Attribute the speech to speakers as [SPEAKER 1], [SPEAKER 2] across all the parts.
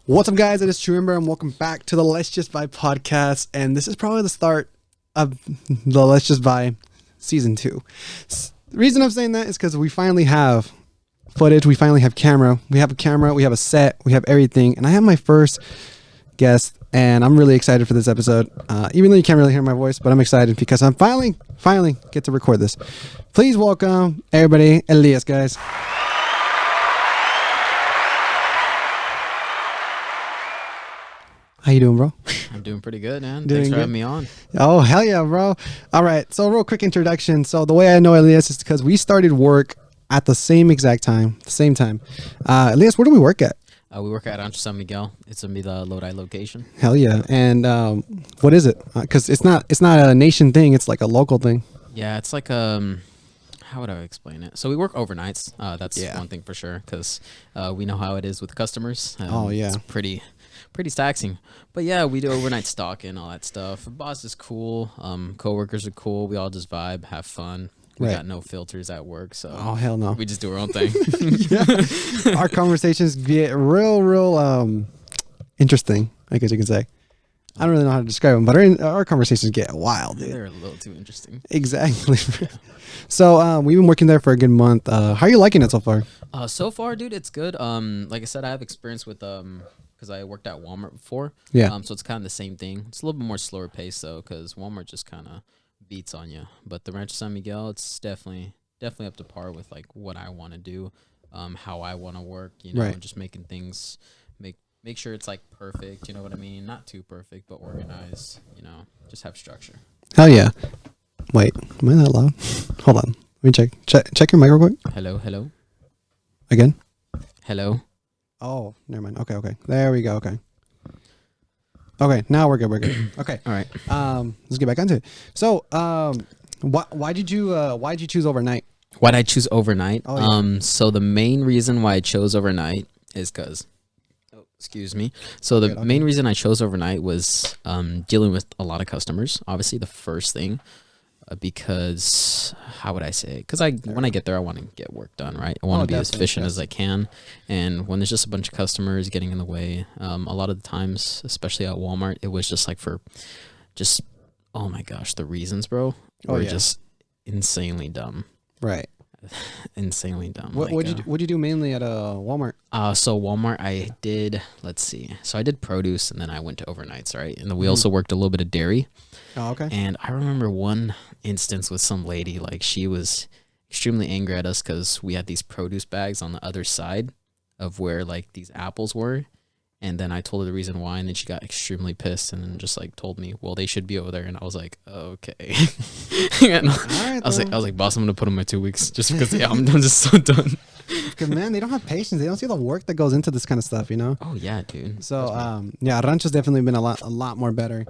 [SPEAKER 1] What's up, guys? It is True Ember, and welcome back to the Let's Just Vibe podcast. And this is probably the start of the Let's Just Vibe season 2. The reason I'm saying that is because we finally have footage. We finally have camera. We have a camera. We have a set. We have everything. And I have my first guest, and I'm really excited for this episode. Even though you can't really hear my voice, but I'm excited because I'm finally get to record this. Please welcome everybody, Elias, guys. How you doing, bro?
[SPEAKER 2] I'm doing pretty good, man. Thanks for having me on.
[SPEAKER 1] Oh, hell yeah, bro. All right. So real quick introduction. So the way I know Elias is because we started work at the same exact time, Elias, where do we work at?
[SPEAKER 2] We work at Rancho San Miguel. It's going to be the Lodi location.
[SPEAKER 1] Hell yeah. And what is it? Because it's not a nation thing. It's like a local thing.
[SPEAKER 2] Yeah, it's like how would I explain it? So we work overnights. That's one thing for sure because we know how it is with customers.
[SPEAKER 1] Oh, yeah.
[SPEAKER 2] It's pretty taxing. But yeah, we do overnight stock and all that stuff. The boss is cool. Coworkers are cool. We all just vibe, have fun. We got no filters at work, so
[SPEAKER 1] oh hell no,
[SPEAKER 2] we just do our own thing.
[SPEAKER 1] Our conversations get real interesting, I guess you can say. I don't really know how to describe them, but our conversations get wild, dude.
[SPEAKER 2] They're a little too interesting.
[SPEAKER 1] Exactly. So we've been working there for a good month. How are you liking it so far?
[SPEAKER 2] So far, dude, it's good. Like I said, I have experience with because I worked at Walmart before.
[SPEAKER 1] Yeah.
[SPEAKER 2] So it's kind of the same thing. It's a little bit more slower pace though, because Walmart just kind of beats on you. But the Rancho San Miguel, it's definitely up to par with like what I want to do, how I want to work. You know, just making things make sure it's like perfect. You know what I mean? Not too perfect, but organized. You know, just have structure.
[SPEAKER 1] Hell yeah. Wait, am I that loud? Hold on. Let me check your mic real quick.
[SPEAKER 2] Hello.
[SPEAKER 1] Again?
[SPEAKER 2] Hello.
[SPEAKER 1] Oh, never mind. Okay. There we go. Okay, now we're good. Okay.
[SPEAKER 2] All right.
[SPEAKER 1] Let's get back into it. So, why did you choose overnight?
[SPEAKER 2] Why'd I choose overnight?
[SPEAKER 1] Oh, yeah.
[SPEAKER 2] So the main reason why I chose overnight is because, excuse me. So the main reason I chose overnight was dealing with a lot of customers. Obviously, the first thing. Because how would I say? Because when I get there, I want to get work done, right? I want to be as efficient as I can. And when there's just a bunch of customers getting in the way, a lot of the times, especially at Walmart, it was just like oh my gosh, the reasons, bro, were just insanely dumb.
[SPEAKER 1] Right.
[SPEAKER 2] Insanely dumb.
[SPEAKER 1] What'd you do mainly at Walmart?
[SPEAKER 2] So Walmart, I did, let's see. So I did produce and then I went to overnights, right? And then we also worked a little bit of dairy.
[SPEAKER 1] Oh, okay.
[SPEAKER 2] And I remember one instance with some lady, like she was extremely angry at us because we had these produce bags on the other side of where like these apples were. And then I told her the reason why, and then she got extremely pissed and then just like told me, well, they should be over there. And I was like, okay. And I was like, boss, I'm gonna put in my 2 weeks just because I'm just so done.
[SPEAKER 1] Because man, they don't have patience. They don't see the work that goes into this kind of stuff, you know.
[SPEAKER 2] Oh yeah, dude.
[SPEAKER 1] So Rancho's definitely been a lot more better.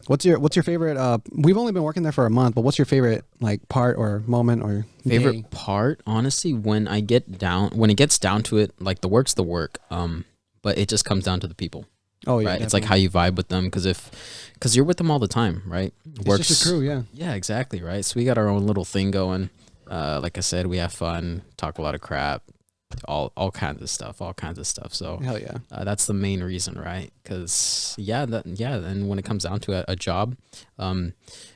[SPEAKER 1] What's your favorite? We've only been working there for a month, but what's your favorite like part or moment or
[SPEAKER 2] favorite part? Honestly, when it gets down to it, like the work's the work. But it just comes down to the people. Oh yeah, right. Definitely. It's like how you vibe with them, because you're with them all the time, right?
[SPEAKER 1] It's just a crew, yeah.
[SPEAKER 2] Yeah, exactly, right. So we got our own little thing going. Like I said, we have fun, talk a lot of crap, all kinds of stuff. So
[SPEAKER 1] hell yeah,
[SPEAKER 2] that's the main reason, right? Because and when it comes down to a job,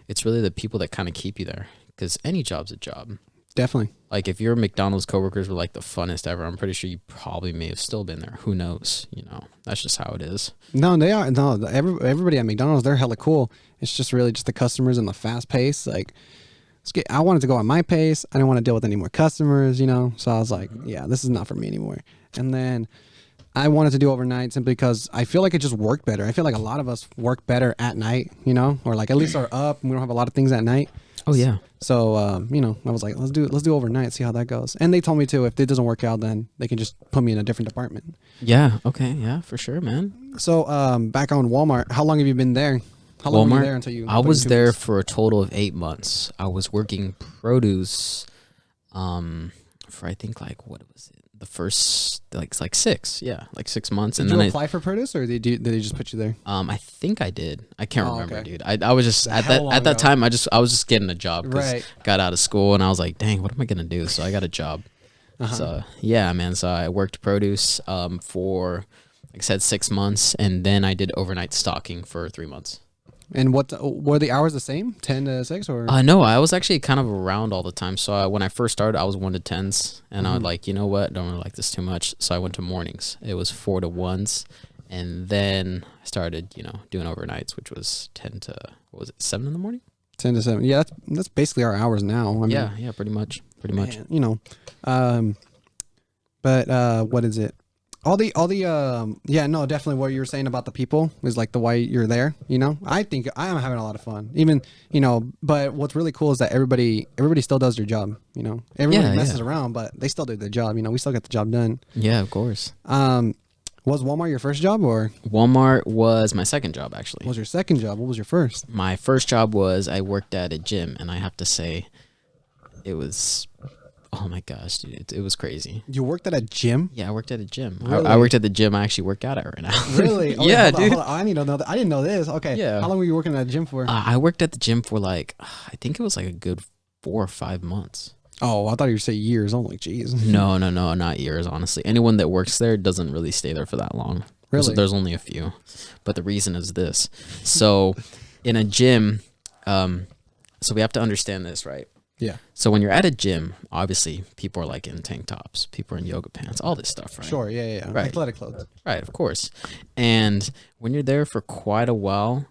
[SPEAKER 2] it's really the people that kind of keep you there. Because any job's a job.
[SPEAKER 1] Definitely.
[SPEAKER 2] Like if your McDonald's coworkers were like the funnest ever, I'm pretty sure you probably may have still been there. Who knows? You know, that's just how it is.
[SPEAKER 1] No, they are. No, everybody at McDonald's, they're hella cool. It's just really just the customers and the fast pace. Like, I wanted to go at my pace. I didn't want to deal with any more customers, you know? So I was like, yeah, this is not for me anymore. And then I wanted to do overnight simply because I feel like it just worked better. I feel like a lot of us work better at night, you know? Or like at least are up and we don't have a lot of things at night.
[SPEAKER 2] Oh yeah.
[SPEAKER 1] So you know, I was like, let's do overnight, see how that goes. And they told me too, if it doesn't work out, then they can just put me in a different department.
[SPEAKER 2] Yeah. Okay. Yeah, for sure, man.
[SPEAKER 1] So back on Walmart, how long have you been there? How long were you there until you?
[SPEAKER 2] I was there for a total of 8 months. I was working produce, for I think like what was it? The first like 6, yeah, like 6 months.
[SPEAKER 1] Did you apply for produce, or did they just put you there?
[SPEAKER 2] I think I did. I can't remember, dude. I was just at that time. I was just getting a job because got out of school and I was like, dang, what am I gonna do? So I got a job. So yeah, man. So I worked produce for like I said, 6 months, and then I did overnight stocking for 3 months.
[SPEAKER 1] And what were the hours the same, 10 to 6 or?
[SPEAKER 2] No, I was actually kind of around all the time. So when I first started, I was 1 to 10s, and I was like, you know what, don't really like this too much. So I went to mornings. It was 4 to 1s, and then I started, doing overnights, which was 10 to 7 in the morning.
[SPEAKER 1] 10 to 7. Yeah, that's basically our hours now. I mean,
[SPEAKER 2] Yeah, pretty much.
[SPEAKER 1] Man, but what is it? All the no, definitely what you were saying about the people is like the why you're there, I think I am having a lot of fun, even, but what's really cool is that everybody still does their job, everybody messes around, but they still do their job, we still get the job done.
[SPEAKER 2] Yeah, of course.
[SPEAKER 1] Was Walmart your first job or?
[SPEAKER 2] Walmart was my second job, actually.
[SPEAKER 1] What was your second job? What was your first?
[SPEAKER 2] My first job was I worked at a gym, and I have to say it was, oh my gosh, dude, it was crazy.
[SPEAKER 1] You worked at a gym?
[SPEAKER 2] Yeah, I worked at a gym.
[SPEAKER 1] Really?
[SPEAKER 2] I worked at the gym I actually work out at right now.
[SPEAKER 1] Really? Oh,
[SPEAKER 2] yeah,
[SPEAKER 1] dude.
[SPEAKER 2] dude.
[SPEAKER 1] I need to know that. I didn't know this. Okay.
[SPEAKER 2] Yeah.
[SPEAKER 1] How long were you working at a gym for?
[SPEAKER 2] I worked at the gym for I think it was like a good 4 or 5 months.
[SPEAKER 1] Oh, I thought you were saying years. I'm like, geez.
[SPEAKER 2] No, not years, honestly. Anyone that works there doesn't really stay there for that long.
[SPEAKER 1] Really?
[SPEAKER 2] There's only a few. But the reason is this. So in a gym, so we have to understand this, right?
[SPEAKER 1] Yeah.
[SPEAKER 2] So when you're at a gym, obviously people are like in tank tops, people are in yoga pants, all this stuff, right?
[SPEAKER 1] Sure, yeah.
[SPEAKER 2] Right.
[SPEAKER 1] Athletic clothes.
[SPEAKER 2] Right, of course. And when you're there for quite a while,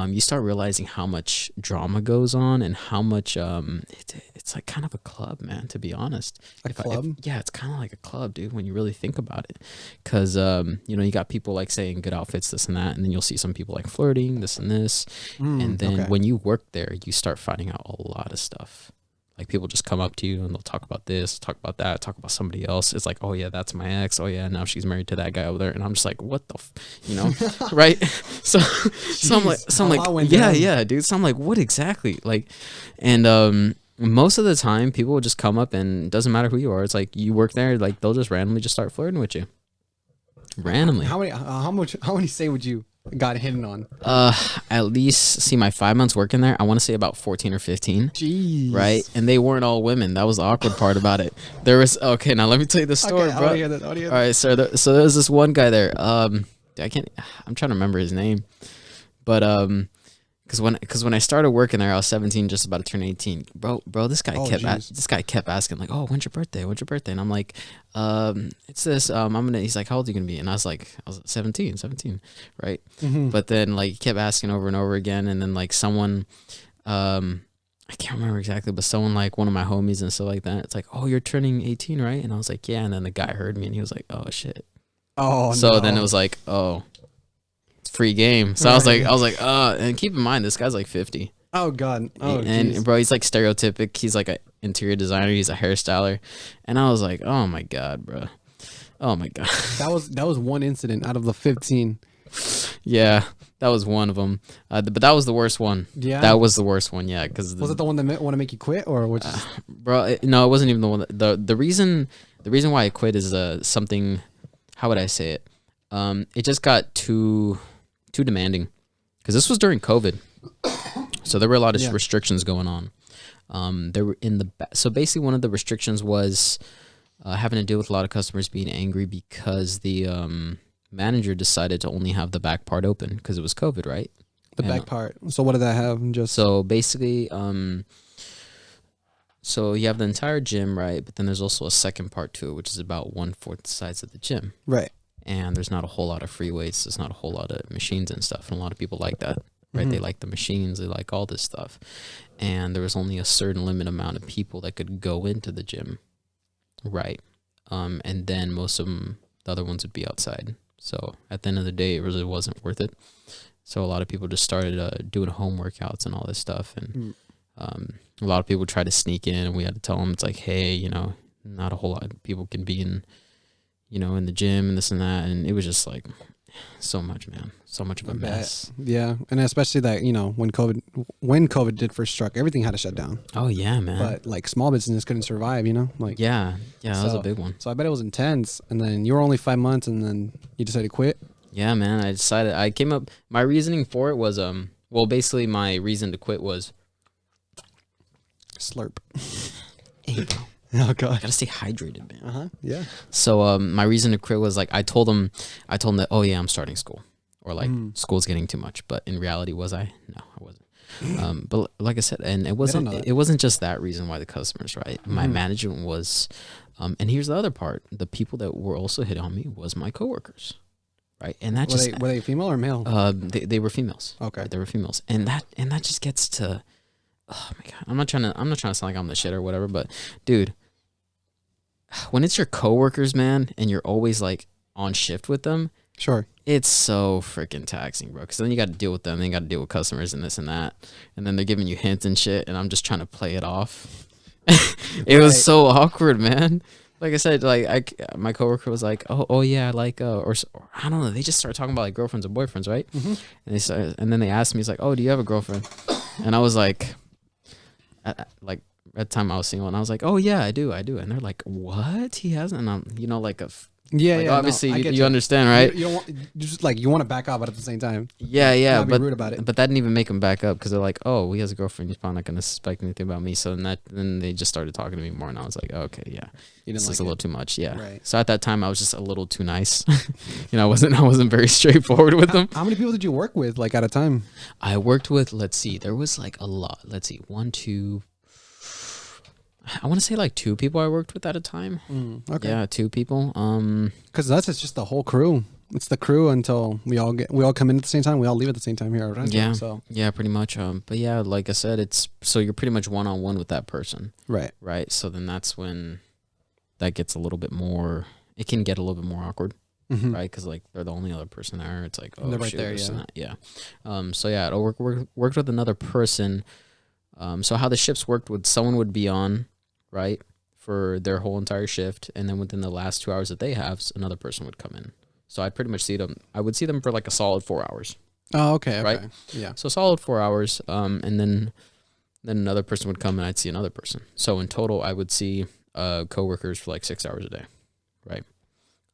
[SPEAKER 2] you start realizing how much drama goes on and how much it's like kind of a club, man, to be honest.
[SPEAKER 1] Club?
[SPEAKER 2] Yeah, it's kind of like a club, dude, when you really think about it. Because, you got people like saying good outfits, this and that, and then you'll see some people like flirting, this and this. And then when you work there, you start finding out a lot of stuff. Like people just come up to you and they'll talk about this, talk about that, talk about somebody else. It's like, oh yeah, that's my ex. Oh yeah, now she's married to that guy over there. And I'm just like, what the, right? So I'm like, yeah, dude. So I'm like, what exactly? Like, and most of the time, people will just come up and it doesn't matter who you are. It's like you work there, like they'll just randomly just start flirting with you. Randomly.
[SPEAKER 1] How many say would you got hidden on?
[SPEAKER 2] At least my 5 months working there, I want to say about 14 or 15.
[SPEAKER 1] Jeez.
[SPEAKER 2] Right? And they weren't all women. That was the awkward part about it. There was now let me tell you the story, bro. All right, so there was this one guy there. I'm trying to remember his name. But because when I started working there, I was 17, just about to turn 18. Bro, this guy kept asking like, "Oh, when's your birthday? When's your birthday?" And I'm like, it's this. He's like, "How old are you gonna be?" And I was 17, right? Mm-hmm. But then like he kept asking over and over again, and then like someone, I can't remember exactly, but someone like one of my homies and stuff like that. It's like, "Oh, you're turning 18, right?" And I was like, "Yeah." And then the guy heard me, and he was like, "Oh shit."
[SPEAKER 1] Oh.
[SPEAKER 2] So then it was like, "Oh." Free game. So right. I was like, and keep in mind, this guy's like 50.
[SPEAKER 1] Oh God. Oh,
[SPEAKER 2] and bro, he's like stereotypic. He's like an interior designer. He's a hairstyler. And I was like, oh my God, bro. Oh my God.
[SPEAKER 1] That was one incident out of the 15.
[SPEAKER 2] Yeah, that was one of them. But that was the worst one.
[SPEAKER 1] Yeah.
[SPEAKER 2] That was the worst one. Yeah.
[SPEAKER 1] Was it the one that want to make you quit or what?
[SPEAKER 2] Bro, no, it wasn't even the one. The reason why I quit is something, how would I say it? It just got too demanding, because this was during COVID, so there were a lot of restrictions going on. There were so basically one of the restrictions was having to deal with a lot of customers being angry because the manager decided to only have the back part open because it was COVID, right?
[SPEAKER 1] Back part. So what did that have?
[SPEAKER 2] So basically, so you have the entire gym, right? But then there's also a second part to it, which is about 1/4 the size of the gym,
[SPEAKER 1] right?
[SPEAKER 2] And there's not a whole lot of free weights. There's not a whole lot of machines and stuff. And a lot of people like that, right? Mm-hmm. They like the machines. They like all this stuff. And there was only a certain limit amount of people that could go into the gym, right? And then most of them, the other ones would be outside. So at the end of the day, it really wasn't worth it. So a lot of people just started doing home workouts and all this stuff. And a lot of people tried to sneak in, and we had to tell them, it's like, hey, not a whole lot of people can be in the gym and this and that. And it was just like so much, man. So much of a mess.
[SPEAKER 1] Yeah. And especially that, when COVID did first struck, everything had to shut down.
[SPEAKER 2] Oh yeah, man.
[SPEAKER 1] But like small business couldn't survive, like.
[SPEAKER 2] Yeah, that was a big one.
[SPEAKER 1] So I bet it was intense. And then you were only 5 months and then you decided to quit.
[SPEAKER 2] Yeah, man. I came up, my reasoning for it was, basically my reason to quit was
[SPEAKER 1] slurp.
[SPEAKER 2] Hey,
[SPEAKER 1] Oh god.
[SPEAKER 2] Gotta stay hydrated, man.
[SPEAKER 1] Yeah.
[SPEAKER 2] So my reason to quit was like I told them that, oh yeah, I'm starting school, or like school's getting too much. But in reality, was I? No, I wasn't. But like I said, and it wasn't just that reason why the customers, right? My management was, and here's the other part: the people that were also hit on me was my coworkers, right? And that
[SPEAKER 1] were they female or male?
[SPEAKER 2] They were females.
[SPEAKER 1] Okay,
[SPEAKER 2] right? They were females, and that just gets to, oh my god, I'm not trying to sound like I'm the shit or whatever, but dude, when it's your coworkers, man, and you're always like on shift with them,
[SPEAKER 1] sure,
[SPEAKER 2] it's so freaking taxing, bro. Because then you got to deal with them, then you got to deal with customers and this and that, and then they're giving you hints and shit, and I'm just trying to play it off. It was so awkward, man. Like I said, like my coworker was like, oh yeah, like or I don't know, they just started talking about like girlfriends or boyfriends, right? And then they asked me, it's like, oh, do you have a girlfriend? And I was like, like. At the time I was single, and I was like, "Oh yeah, I do," and they're like, "What? He hasn't?" And I'm, like obviously no, you understand, right?
[SPEAKER 1] You don't want, you just like you want to back up, but at the same time,
[SPEAKER 2] yeah,
[SPEAKER 1] but be rude about it.
[SPEAKER 2] But that didn't even make him back up because they're like, "Oh, he has a girlfriend. He's probably not gonna suspect anything about me." So then they just started talking to me more, and I was like, oh, "Okay, yeah, this is a little too much." Yeah.
[SPEAKER 1] Right.
[SPEAKER 2] So at that time, I was just a little too nice. I wasn't very straightforward with them.
[SPEAKER 1] How many people did you work with, like at a time?
[SPEAKER 2] I worked with, let's see, there was like a lot. Let's see, 1, 2. I want to say like 2 people I worked with at a time.
[SPEAKER 1] Okay.
[SPEAKER 2] Yeah, 2 people.
[SPEAKER 1] Because it's just the whole crew. It's the crew until we all come in at the same time. We all leave at the same time here.
[SPEAKER 2] Yeah.
[SPEAKER 1] So
[SPEAKER 2] yeah, pretty much. But yeah, like I said, it's so you're pretty much one-on-one with that person.
[SPEAKER 1] Right.
[SPEAKER 2] Right. So then that's when that gets a little bit more. It can get a little bit more awkward. Right. Because like they're the only other person there. It's like, oh,
[SPEAKER 1] they're right
[SPEAKER 2] shoot,
[SPEAKER 1] there.
[SPEAKER 2] Yeah. So yeah, I worked with another person. So how the shifts worked would someone would be on, right, for their whole entire shift, and then within the last 2 hours that they have, another person would come in. So I'd pretty much see them. I would see them for like a solid 4 hours.
[SPEAKER 1] Oh, okay.
[SPEAKER 2] Right.
[SPEAKER 1] Yeah.
[SPEAKER 2] So solid 4 hours. And then another person would come and I'd see another person. So in total, I would see coworkers for like 6 hours a day. Right.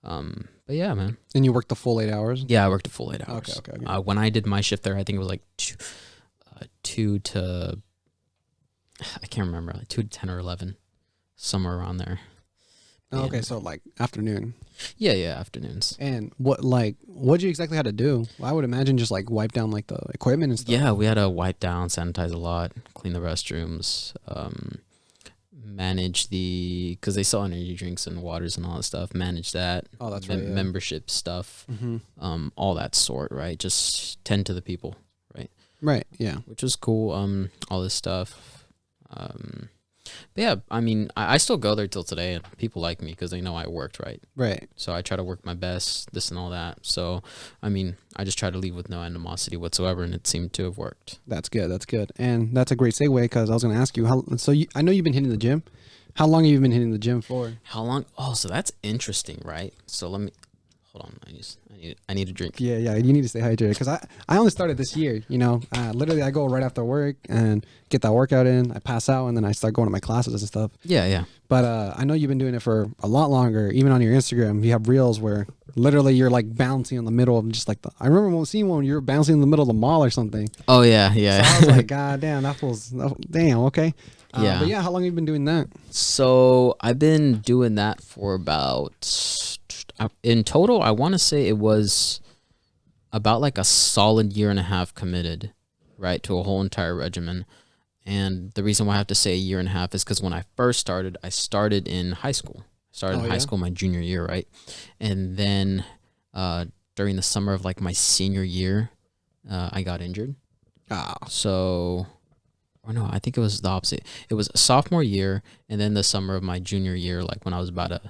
[SPEAKER 2] But yeah, man.
[SPEAKER 1] And you worked the full 8 hours?
[SPEAKER 2] Yeah, I worked a full 8 hours.
[SPEAKER 1] Okay.
[SPEAKER 2] When I did my shift there, I think it was like 2 to, I can't remember, like 2 to 10 or 11, somewhere around there.
[SPEAKER 1] Oh, okay, so like afternoon.
[SPEAKER 2] Yeah, afternoons.
[SPEAKER 1] And what you exactly had to do? Well, I would imagine just like wipe down like the equipment and stuff.
[SPEAKER 2] Yeah, we had to wipe down, sanitize a lot, clean the restrooms, manage because they sell energy drinks and waters and all that stuff. Manage that.
[SPEAKER 1] Oh, that's right. Yeah.
[SPEAKER 2] Membership stuff, all that sort. Right, just tend to the people. Right.
[SPEAKER 1] Right. Yeah.
[SPEAKER 2] Which was cool. All this stuff. But yeah, I mean, I still go there till today, and people like me because they know I worked, right?
[SPEAKER 1] Right.
[SPEAKER 2] So I try to work my best, this and all that. So, I mean, I just try to leave with no animosity whatsoever, and it seemed to have worked.
[SPEAKER 1] That's good. And that's a great segue because I was going to ask you, I know you've been hitting the gym. How long have you been hitting the gym for?
[SPEAKER 2] How long? Oh, so that's interesting, right? So let me... Hold on, I need a drink.
[SPEAKER 1] Yeah, you need to stay hydrated because I only started this year. Literally I go right after work and get that workout in. I pass out and then I start going to my classes and stuff.
[SPEAKER 2] Yeah.
[SPEAKER 1] But I know you've been doing it for a lot longer. Even on your Instagram, you have reels where literally you're like bouncing in the middle of just like I remember seeing one when you were bouncing in the middle of the mall or something.
[SPEAKER 2] Oh yeah.
[SPEAKER 1] So I was like, God damn, that feels damn okay.
[SPEAKER 2] Yeah.
[SPEAKER 1] But yeah, how long have you been doing that?
[SPEAKER 2] So I've been doing that for about. In total, I want to say it was about like a solid 1.5 years committed, right, to a whole entire regimen. And the reason why I have to say 1.5 years is because when I first started, I started in high school. High school my junior year, right? And then during the summer of like my senior year, I got injured. So... Or no, I think it was the opposite. It was sophomore year, and then the summer of my junior year, like when I was about to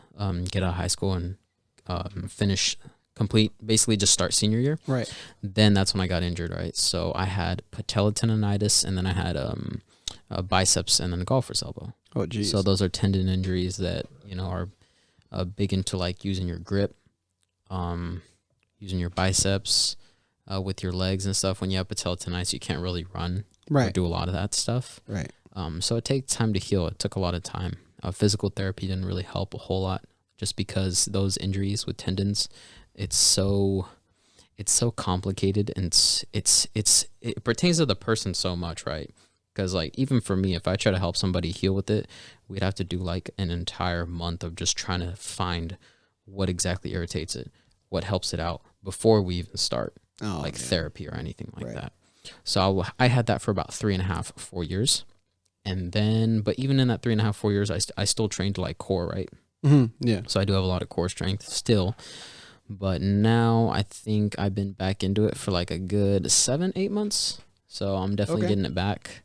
[SPEAKER 2] get out of high school and basically just start senior year.
[SPEAKER 1] Right. Then
[SPEAKER 2] that's when I got injured, right? So I had patella tendonitis, and then I had biceps and then a golfer's elbow.
[SPEAKER 1] Oh, geez.
[SPEAKER 2] So those are tendon injuries that, are big into like using your grip, using your biceps with your legs and stuff. When you have patella tendonitis, you can't really run.
[SPEAKER 1] Right.
[SPEAKER 2] Or do a lot of that stuff.
[SPEAKER 1] Right.
[SPEAKER 2] So it takes time to heal. It took a lot of time. Physical therapy didn't really help a whole lot, just because those injuries with tendons, it's so complicated, and it pertains to the person so much, right? Because like even for me, if I try to help somebody heal with it, we'd have to do like an entire month of just trying to find what exactly irritates it, what helps it out before we even start therapy or anything like that. So I had that for about 3.5, 4 years. And then, but even in that 3.5, 4 years, I still trained like core, right?
[SPEAKER 1] Yeah.
[SPEAKER 2] So I do have a lot of core strength still. But now I think I've been back into it for like a good 7, 8 months. So I'm definitely getting it back.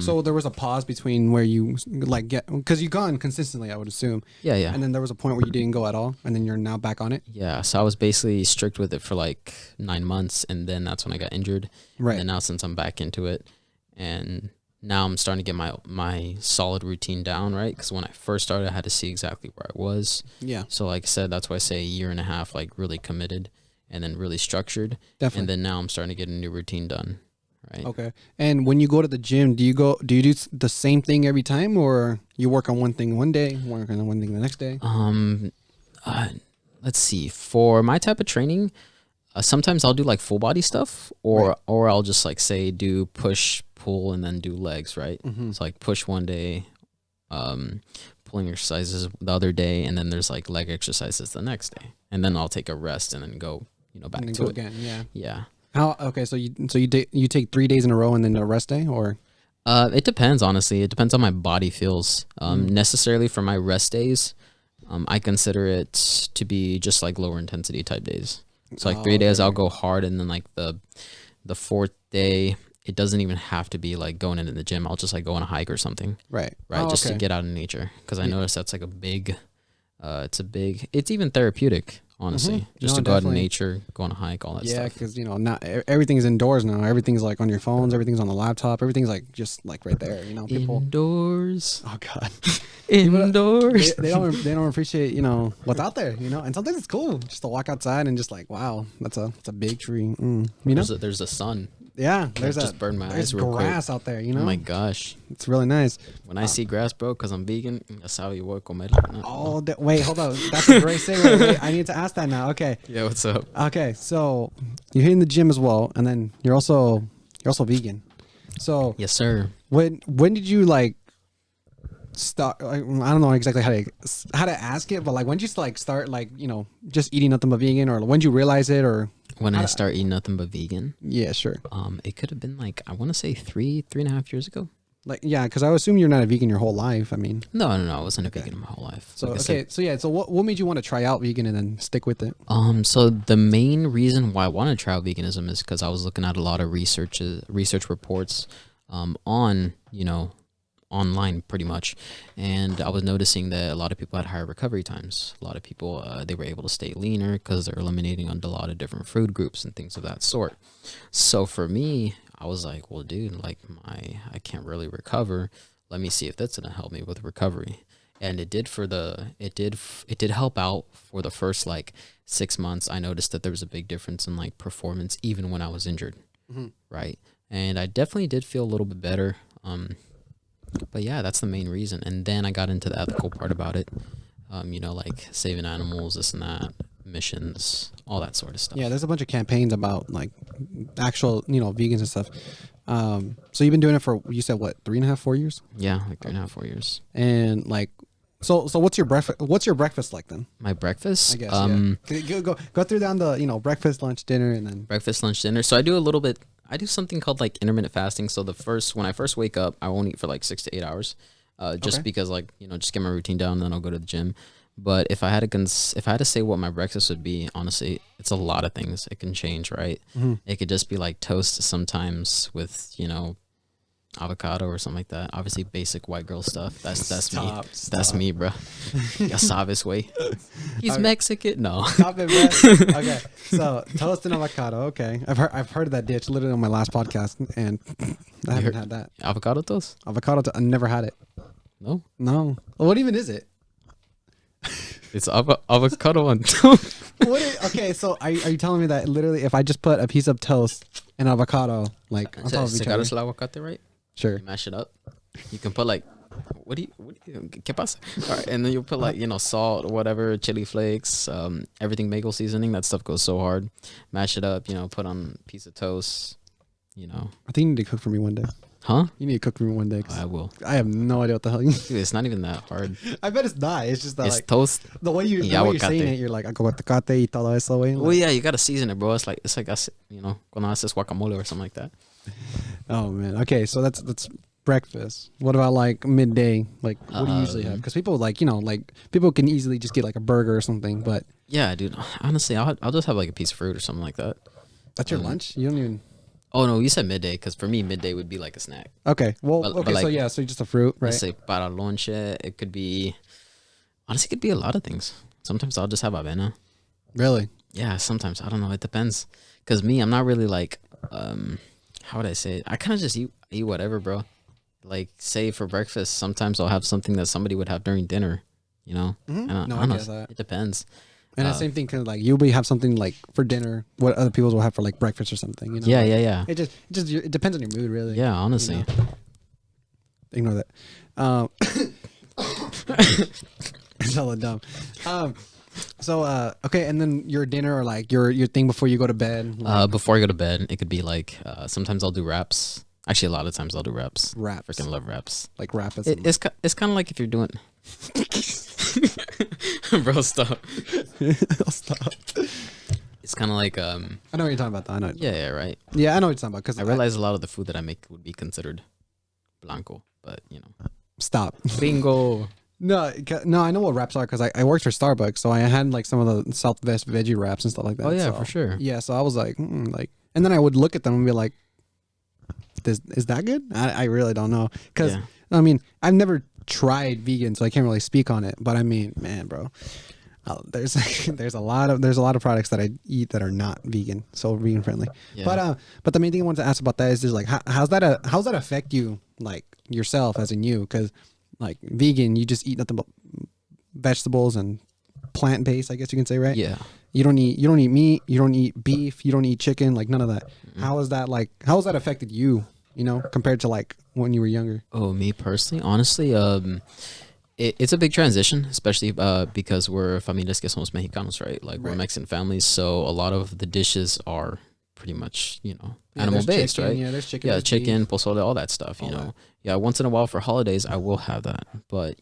[SPEAKER 1] So there was a pause between where you like because you've gone consistently, I would assume.
[SPEAKER 2] Yeah.
[SPEAKER 1] And then there was a point where you didn't go at all, and then you're now back on it.
[SPEAKER 2] Yeah. So I was basically strict with it for like 9 months, and then that's when I got injured.
[SPEAKER 1] Right.
[SPEAKER 2] And now since I'm back into it, and now I'm starting to get my solid routine down, right? Because when I first started, I had to see exactly where I was.
[SPEAKER 1] Yeah.
[SPEAKER 2] So like I said, that's why I say 1.5 years, like really committed, and then really structured.
[SPEAKER 1] Definitely.
[SPEAKER 2] And then now I'm starting to get a new routine done. Right.
[SPEAKER 1] Okay. And when you go to the gym, do you do the same thing every time, or you work on one thing one day, work on one thing the next day?
[SPEAKER 2] Let's see. For my type of training, sometimes I'll do like full body stuff, or I'll just like say do push, pull, and then do legs. Right. So like push one day, pulling exercises the other day, and then there's like leg exercises the next day, and then I'll take a rest and then go back to it
[SPEAKER 1] again. Yeah.
[SPEAKER 2] Yeah.
[SPEAKER 1] Okay, so you take 3 days in a row and then the rest day, or?
[SPEAKER 2] It depends, honestly. It depends on my body feels. Necessarily for my rest days, I consider it to be just like lower intensity type days. So like 3 days I'll go hard, and then like the fourth day, it doesn't even have to be like going into the gym. I'll just like go on a hike or something.
[SPEAKER 1] Right.
[SPEAKER 2] Just to get out in nature, because I notice that's like a big. It's even therapeutic. Honestly, just to go out in nature, go on a hike, all that stuff.
[SPEAKER 1] Yeah, because not everything's indoors now. Everything's like on your phones. Everything's on the laptop. Everything's like just like right there. People
[SPEAKER 2] indoors.
[SPEAKER 1] Oh God,
[SPEAKER 2] indoors.
[SPEAKER 1] They don't appreciate what's out there. And sometimes it's cool just to walk outside and just like, wow, that's a big tree.
[SPEAKER 2] There's a sun.
[SPEAKER 1] Yeah, there's
[SPEAKER 2] just burned my eyes real
[SPEAKER 1] grass
[SPEAKER 2] quick.
[SPEAKER 1] out there.
[SPEAKER 2] Oh my gosh,
[SPEAKER 1] it's really nice.
[SPEAKER 2] When I see grass, bro, because I'm vegan, that's how you work on.
[SPEAKER 1] Wait, hold on. That's a great segue. Wait, I need to ask that now. Okay.
[SPEAKER 2] Yeah, what's up?
[SPEAKER 1] Okay, so you're hitting the gym as well, and then you're also vegan. So
[SPEAKER 2] yes, sir.
[SPEAKER 1] When did you like start? I don't know exactly how to ask it, but like when did you like start like just eating nothing but vegan, or when did you realize it, or
[SPEAKER 2] when I start eating nothing but vegan?
[SPEAKER 1] Yeah, sure.
[SPEAKER 2] It could have been like I want to say 3.5 years ago.
[SPEAKER 1] Like, yeah, because I would assume you're not a vegan your whole life. I mean,
[SPEAKER 2] no, I wasn't a vegan my whole life.
[SPEAKER 1] So so what made you want to try out vegan and then stick with it?
[SPEAKER 2] So the main reason why I want to try out veganism is because I was looking at a lot of research reports, on online pretty much, and I was noticing that a lot of people had higher recovery times. A lot of people they were able to stay leaner because they're eliminating a lot of different food groups and things of that sort. So for me, I was like, well, dude, like I can't really recover. Let me see if that's gonna help me with recovery. And it did it did help out for the first like 6 months. I noticed that there was a big difference in like performance even when I was injured, right? And I definitely did feel a little bit better. But yeah, that's the main reason. And then I got into the ethical part about it. Like saving animals, this and that, missions, all that sort of stuff.
[SPEAKER 1] Yeah, there's a bunch of campaigns about like actual, vegans and stuff. So you've been doing it for, you said what, 3.5, 4 years?
[SPEAKER 2] Yeah, like 3.5, 4 years.
[SPEAKER 1] And like, so what's your breakfast? What's your breakfast like then?
[SPEAKER 2] My breakfast?
[SPEAKER 1] I guess, Go through down the, breakfast, lunch, dinner, and then.
[SPEAKER 2] Breakfast, lunch, dinner. So I do something called like intermittent fasting. So when I first wake up, I won't eat for like 6 to 8 hours, because like, just get my routine down, and then I'll go to the gym. But if I had to say what my breakfast would be, honestly, it's a lot of things. It can change, right? It could just be like toast sometimes with, avocado or something like that. Obviously basic white girl stuff. That's me. That's me, bro. Ya sabes, way. He's Mexican. No.
[SPEAKER 1] Stop it, man. Okay. So toast and avocado. Okay. I've heard of that dish literally on my last podcast, and I haven't had that.
[SPEAKER 2] Avocado toast?
[SPEAKER 1] I never had it.
[SPEAKER 2] No?
[SPEAKER 1] No. Well, what even is it?
[SPEAKER 2] It's avocado on toast.
[SPEAKER 1] Okay, so are you telling me that literally if I just put a piece of toast and avocado like on top of each other?
[SPEAKER 2] Aguacate, right?
[SPEAKER 1] Sure.
[SPEAKER 2] You mash it up. You can put like, what do you ¿Qué pasa? All right, and then you put like, salt, whatever, chili flakes, everything bagel seasoning. That stuff goes so hard. Mash it up, put on a piece of toast,
[SPEAKER 1] I think you need to cook for me one day.
[SPEAKER 2] Huh?
[SPEAKER 1] You need to cook for me one day. 'Cause
[SPEAKER 2] I will.
[SPEAKER 1] I have no idea what the hell you.
[SPEAKER 2] Dude, it's not even that hard.
[SPEAKER 1] I bet it's not. It's just that
[SPEAKER 2] It's
[SPEAKER 1] like
[SPEAKER 2] toast.
[SPEAKER 1] the way you're saying it. You're like aguacate y todo eso, way.
[SPEAKER 2] Well, yeah, you gotta season it, bro. It's like you know, cuando haces guacamole or something like that.
[SPEAKER 1] Oh man. Okay, so that's breakfast. What about like midday? Like, what do you usually have? Because people like people can easily just get like a burger or something. But
[SPEAKER 2] Yeah, dude. Honestly, I'll just have like a piece of fruit or something like that.
[SPEAKER 1] that's your lunch. You don't even.
[SPEAKER 2] Oh no, you said midday because for me midday would be like a snack.
[SPEAKER 1] Okay. Well.
[SPEAKER 2] But
[SPEAKER 1] Okay.
[SPEAKER 2] like,
[SPEAKER 1] So yeah. So just a fruit, right?
[SPEAKER 2] Let's say para lonche. It could be. Honestly, it could be a lot of things. Sometimes I'll just have avena.
[SPEAKER 1] Really?
[SPEAKER 2] Yeah, sometimes I don't know. It depends. Cause me, I'm not really like how would I say it? I kind of just eat whatever, bro. Like say for breakfast, sometimes I'll have something that somebody would have during dinner. You know,
[SPEAKER 1] Mm-hmm.
[SPEAKER 2] I
[SPEAKER 1] No, I
[SPEAKER 2] don't know.
[SPEAKER 1] get that.
[SPEAKER 2] It depends.
[SPEAKER 1] And the same thing, cause like you'll have something like for dinner, what other people will have for like breakfast or something. You know?
[SPEAKER 2] Yeah.
[SPEAKER 1] It just it depends on your mood, really.
[SPEAKER 2] Yeah, honestly.
[SPEAKER 1] You know? Ignore that. It's hella dumb. So okay, and then your dinner or like your thing before you go to bed. Like,
[SPEAKER 2] Before I go to bed, it could be like sometimes I'll do wraps. Actually, a lot of times I'll do wraps.
[SPEAKER 1] wraps.
[SPEAKER 2] Freaking love wraps.
[SPEAKER 1] Like wrap it.
[SPEAKER 2] It's kind of like if you're doing. Bro, stop.
[SPEAKER 1] Stop.
[SPEAKER 2] It's kind of like
[SPEAKER 1] I know what you're talking about. Though. I know.
[SPEAKER 2] yeah, right.
[SPEAKER 1] Yeah, I know what you're talking about. Because
[SPEAKER 2] I realize a lot of the food that I make would be considered blanco, but you know,
[SPEAKER 1] Stop.
[SPEAKER 2] bingo.
[SPEAKER 1] No, I know what wraps are because I worked for Starbucks, so I had like some of the Southwest veggie wraps and stuff like that.
[SPEAKER 2] Oh yeah,
[SPEAKER 1] so,
[SPEAKER 2] for sure.
[SPEAKER 1] Yeah, so I was like, and then I would look at them and be like, is that good? I really don't know because
[SPEAKER 2] Yeah.
[SPEAKER 1] I mean I've never tried vegan, so I can't really speak on it. But I mean, man, bro, there's there's a lot of products that I eat that are not vegan, so vegan friendly.
[SPEAKER 2] Yeah.
[SPEAKER 1] But the main thing I wanted to ask about that is just like how's that affect you, like yourself as in you? Because like vegan, you just eat nothing but vegetables and plant based, I guess you can say, right?
[SPEAKER 2] Yeah.
[SPEAKER 1] You don't eat meat, you don't eat beef, you don't eat chicken, like none of that. Mm-hmm. How has that affected you, compared to like when you were younger?
[SPEAKER 2] Oh, me personally, honestly, it's a big transition, especially because we're familias que somos mexicanos, right? Like we're Mexican families, so a lot of the dishes are pretty much, animal based,
[SPEAKER 1] chicken,
[SPEAKER 2] right?
[SPEAKER 1] Yeah, there's chicken.
[SPEAKER 2] Yeah,
[SPEAKER 1] there's
[SPEAKER 2] chicken,
[SPEAKER 1] beef.
[SPEAKER 2] pozole, all that stuff, you know.
[SPEAKER 1] That.
[SPEAKER 2] Yeah, once in a while for holidays, I will have that, but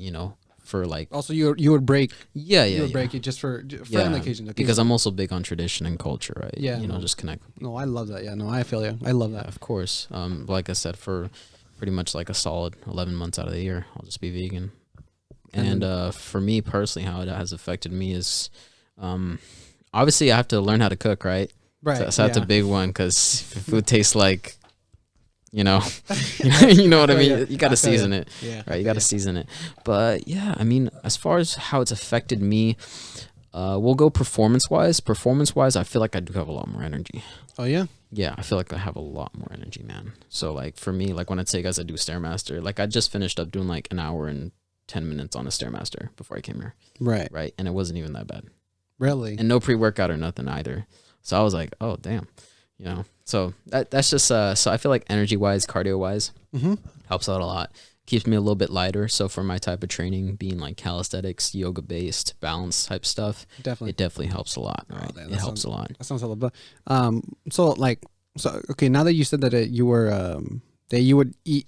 [SPEAKER 2] for like
[SPEAKER 1] Also, you would break.
[SPEAKER 2] You
[SPEAKER 1] would break it just for family occasions.
[SPEAKER 2] Because I'm also big on tradition and culture, right?
[SPEAKER 1] Yeah,
[SPEAKER 2] just connect with people.
[SPEAKER 1] No, I love that. Yeah, no, I feel you. I love that.
[SPEAKER 2] Yeah, of course. Like I said, for pretty much like a solid 11 months out of the year, I'll just be vegan. And for me personally, how it has affected me is, obviously I have to learn how to cook, right?
[SPEAKER 1] Right.
[SPEAKER 2] So that's a big one because food tastes like, you know what I mean? You got to season it.
[SPEAKER 1] Yeah.
[SPEAKER 2] Right. You got to season it. But yeah, I mean, as far as how it's affected me, we'll go performance wise. I feel like I do have a lot more energy.
[SPEAKER 1] Oh yeah.
[SPEAKER 2] Yeah, I feel like I have a lot more energy, man. So like for me, like when I tell you guys I do Stairmaster, like I just finished up doing like an hour and 10 minutes on a Stairmaster before I came here.
[SPEAKER 1] Right.
[SPEAKER 2] Right. And it wasn't even that bad.
[SPEAKER 1] Really.
[SPEAKER 2] And no pre-workout or nothing either. So I was like, oh damn, So that's just so I feel like energy wise, cardio wise, helps out a lot. Keeps me a little bit lighter. So for my type of training, being like calisthenics, yoga based, balance type stuff,
[SPEAKER 1] Definitely.
[SPEAKER 2] it definitely helps a lot. Right,
[SPEAKER 1] that
[SPEAKER 2] it helps a lot.
[SPEAKER 1] That sounds a lot. So okay. Now that you said that you were that you would eat